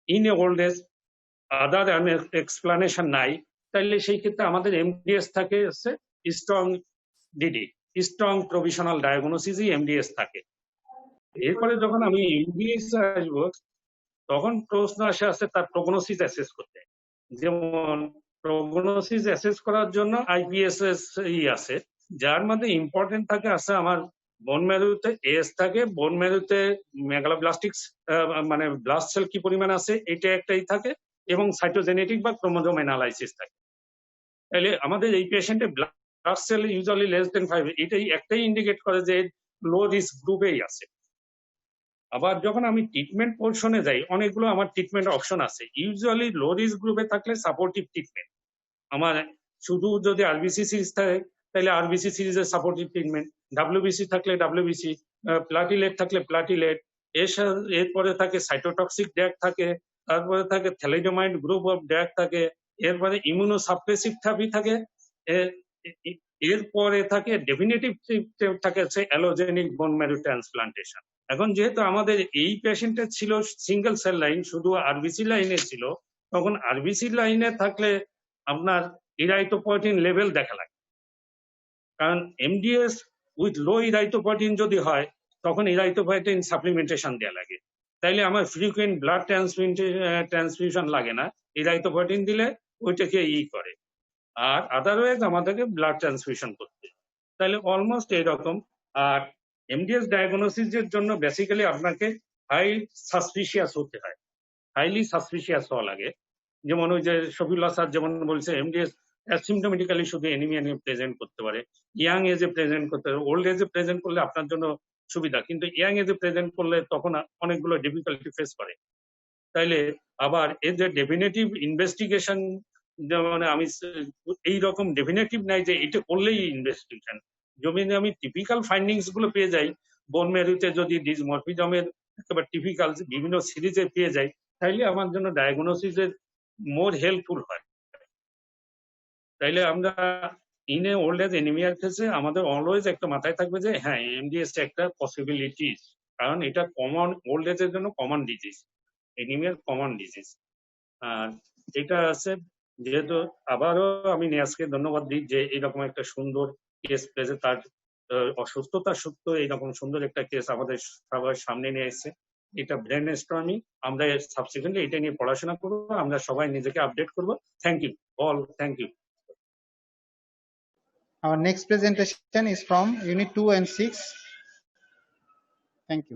in a old age other explanation নাই, তাইলে সেই ক্ষেত্রে আমাদের এমডিএস থাকে হচ্ছে স্ট্রং ডিডি, স্ট্রং প্রভিশনাল ডায়াগনোসিসই এমডিএস থাকে। এরপরে যখন আমি এমডিএস আসবো, তখন প্রশ্ন আসে তার প্রগনোসিস অ্যাসেস করতে। যেমন প্রগনোসিস অ্যাসেস করার জন্য আইপিএসএস আছে, যার মধ্যে ইম্পর্টেন্ট থাকে আছে আমার বোন ম্যারোতে এস থাকে, বোন ম্যারোতে মেগালোব্লাস্টিক্স মানে ব্লাস্ট সেল কি পরিমাণ আছে এটা একটাই থাকে, এবং সাইটোজেনেটিক বা ক্রোমোজোম অ্যানালাইসিস থাকে। তাহলে আমাদের এই পেশেন্টে blast cell usually less than 5, এটাই একটাই ইন্ডিকেট করে যে লো রিস্ক গ্রুপেই আছে। আবার যখন আমি ট্রিটমেন্ট পোর্শনে যাই, অনেকগুলো আমার ট্রিটমেন্ট অপশন আছে। ইউজুয়ালি লো রিস্ক গ্রুপে থাকলে সাপোর্টিভ ট্রিটমেন্ট, আমার শুধু যদি আরবিসি সিরিজ থাকে তাহলে আরবিসি সিরিজের সাপোর্টিভ ট্রিটমেন্ট, ডাব্লিউবিসি থাকলে ডাব্লিউবিসি, প্লাটিলেট থাকলে প্লাটিলেট, এরপরে থাকে সাইটোটক্সিক ড্রাগ থাকে, তারপরে থাকে থ্যালিডোমাইড গ্রুপ অফ ড্রাগ থাকে, এরপরে ইমিউনো সাপ্রেসিভ থেরাপি থাকে, এরপরে থাকে ডেফিনেটিভ থাকে হচ্ছে অ্যালোজেনিক বোন ম্যারো ট্রান্সপ্লান্টেশন। এখন যেহেতু আমাদের এই পেশেন্টের ছিল সিঙ্গেল সেল লাইন, শুধু আরবিসি লাইনে ছিল, তখন আরবিসি লাইনে থাকলে আপনার ইরাইথোপয়েটিন লেভেল দেখা লাগে, কারণ এমডিএস উইথ লো ইরাইথোপয়েটিন যদি হয় তখন ইরাইথোপয়েটিন সাপ্লিমেন্টেশন দেওয়া লাগে। তাইলে আমার ফ্রিকুয়েন্ট ব্লাড ট্রান্সফিউশন লাগে না, ইরাইথোপয়েটিন দিলে ওইটাকে করে, আর আদারওয়াইজ আমাদেরকে ব্লাড ট্রান্সফিউশন করতে। তাহলে অলমোস্ট এইরকম। আর এমডিএস ডায়াগনোসিসের জন্য বেসিক্যালি আপনাকে হাই সাসপিশিয়াস হতে হয়, হাইলি সাসপিশিয়াস হওয়া লাগে। যেমন ওই যে শফিউল্লাহ স্যার যেমন বলছে, এমডিএস অ্যাসিমটোমেটিক্যালি শুধু এনিমিয়া নিয়ে প্রেজেন্ট করতে পারে, ইয়াং এজে প্রেজেন্ট করতে পারে, ওল্ড এজে প্রেজেন্ট করলে আপনার জন্য সুবিধা, কিন্তু ইয়াং এজে প্রেজেন্ট করলে তখন অনেকগুলো ডিফিকাল্টি ফেস করে। তাইলে আবার এর যে ডেফিনেটিভ ইনভেস্টিগেশন, যেমন আমি এইরকম ডেফিনেটিভ নাই যে এটা করলেই ইনভেস্টিগেশন, যদি আমি টিপিক্যাল ফাইন্ডিংস গুলো পেয়ে যাই, বোন ম্যারোতে যদি ডিসমরফিজমের একেবারে টিপিক্যাল বিভিন্ন সিরিজে পেয়ে যাই, তাইলে আমার জন্য ডায়াগনোসিসের মোর হেল্পফুল হয়। তাইলে আমরা ইন এ ওল্ড এজ এনিমিয়ার ক্ষেত্রে আমাদের অলওয়েজ একটা মাথায় থাকবে যে হ্যাঁ এমডিএস একটা পসিবিলিটিস, কারণ এটা কমন ওল্ড এজের জন্য কমন ডিজিজ, এনিমিয়ার কমন ডিজিজ। আর এটা আছে যেহেতু আবারও আমি নিয়াজকে ধন্যবাদ দিই যে এইরকম একটা সুন্দর কেস পেয়েছে, তার অসুস্থতা সত্ত্বেও এইরকম সুন্দর একটা কেস আমাদের সবার সামনে নিয়ে এসেছে। এটা ব্রেন স্টর্মিং, আমরা সাবসিকুয়েন্টলি এটা নিয়ে পড়াশোনা করবো, আমরা সবাই নিজেকে আপডেট করবো। Thank you all, thank you. Our next presentation is from Unit 2 and 6. Thank you.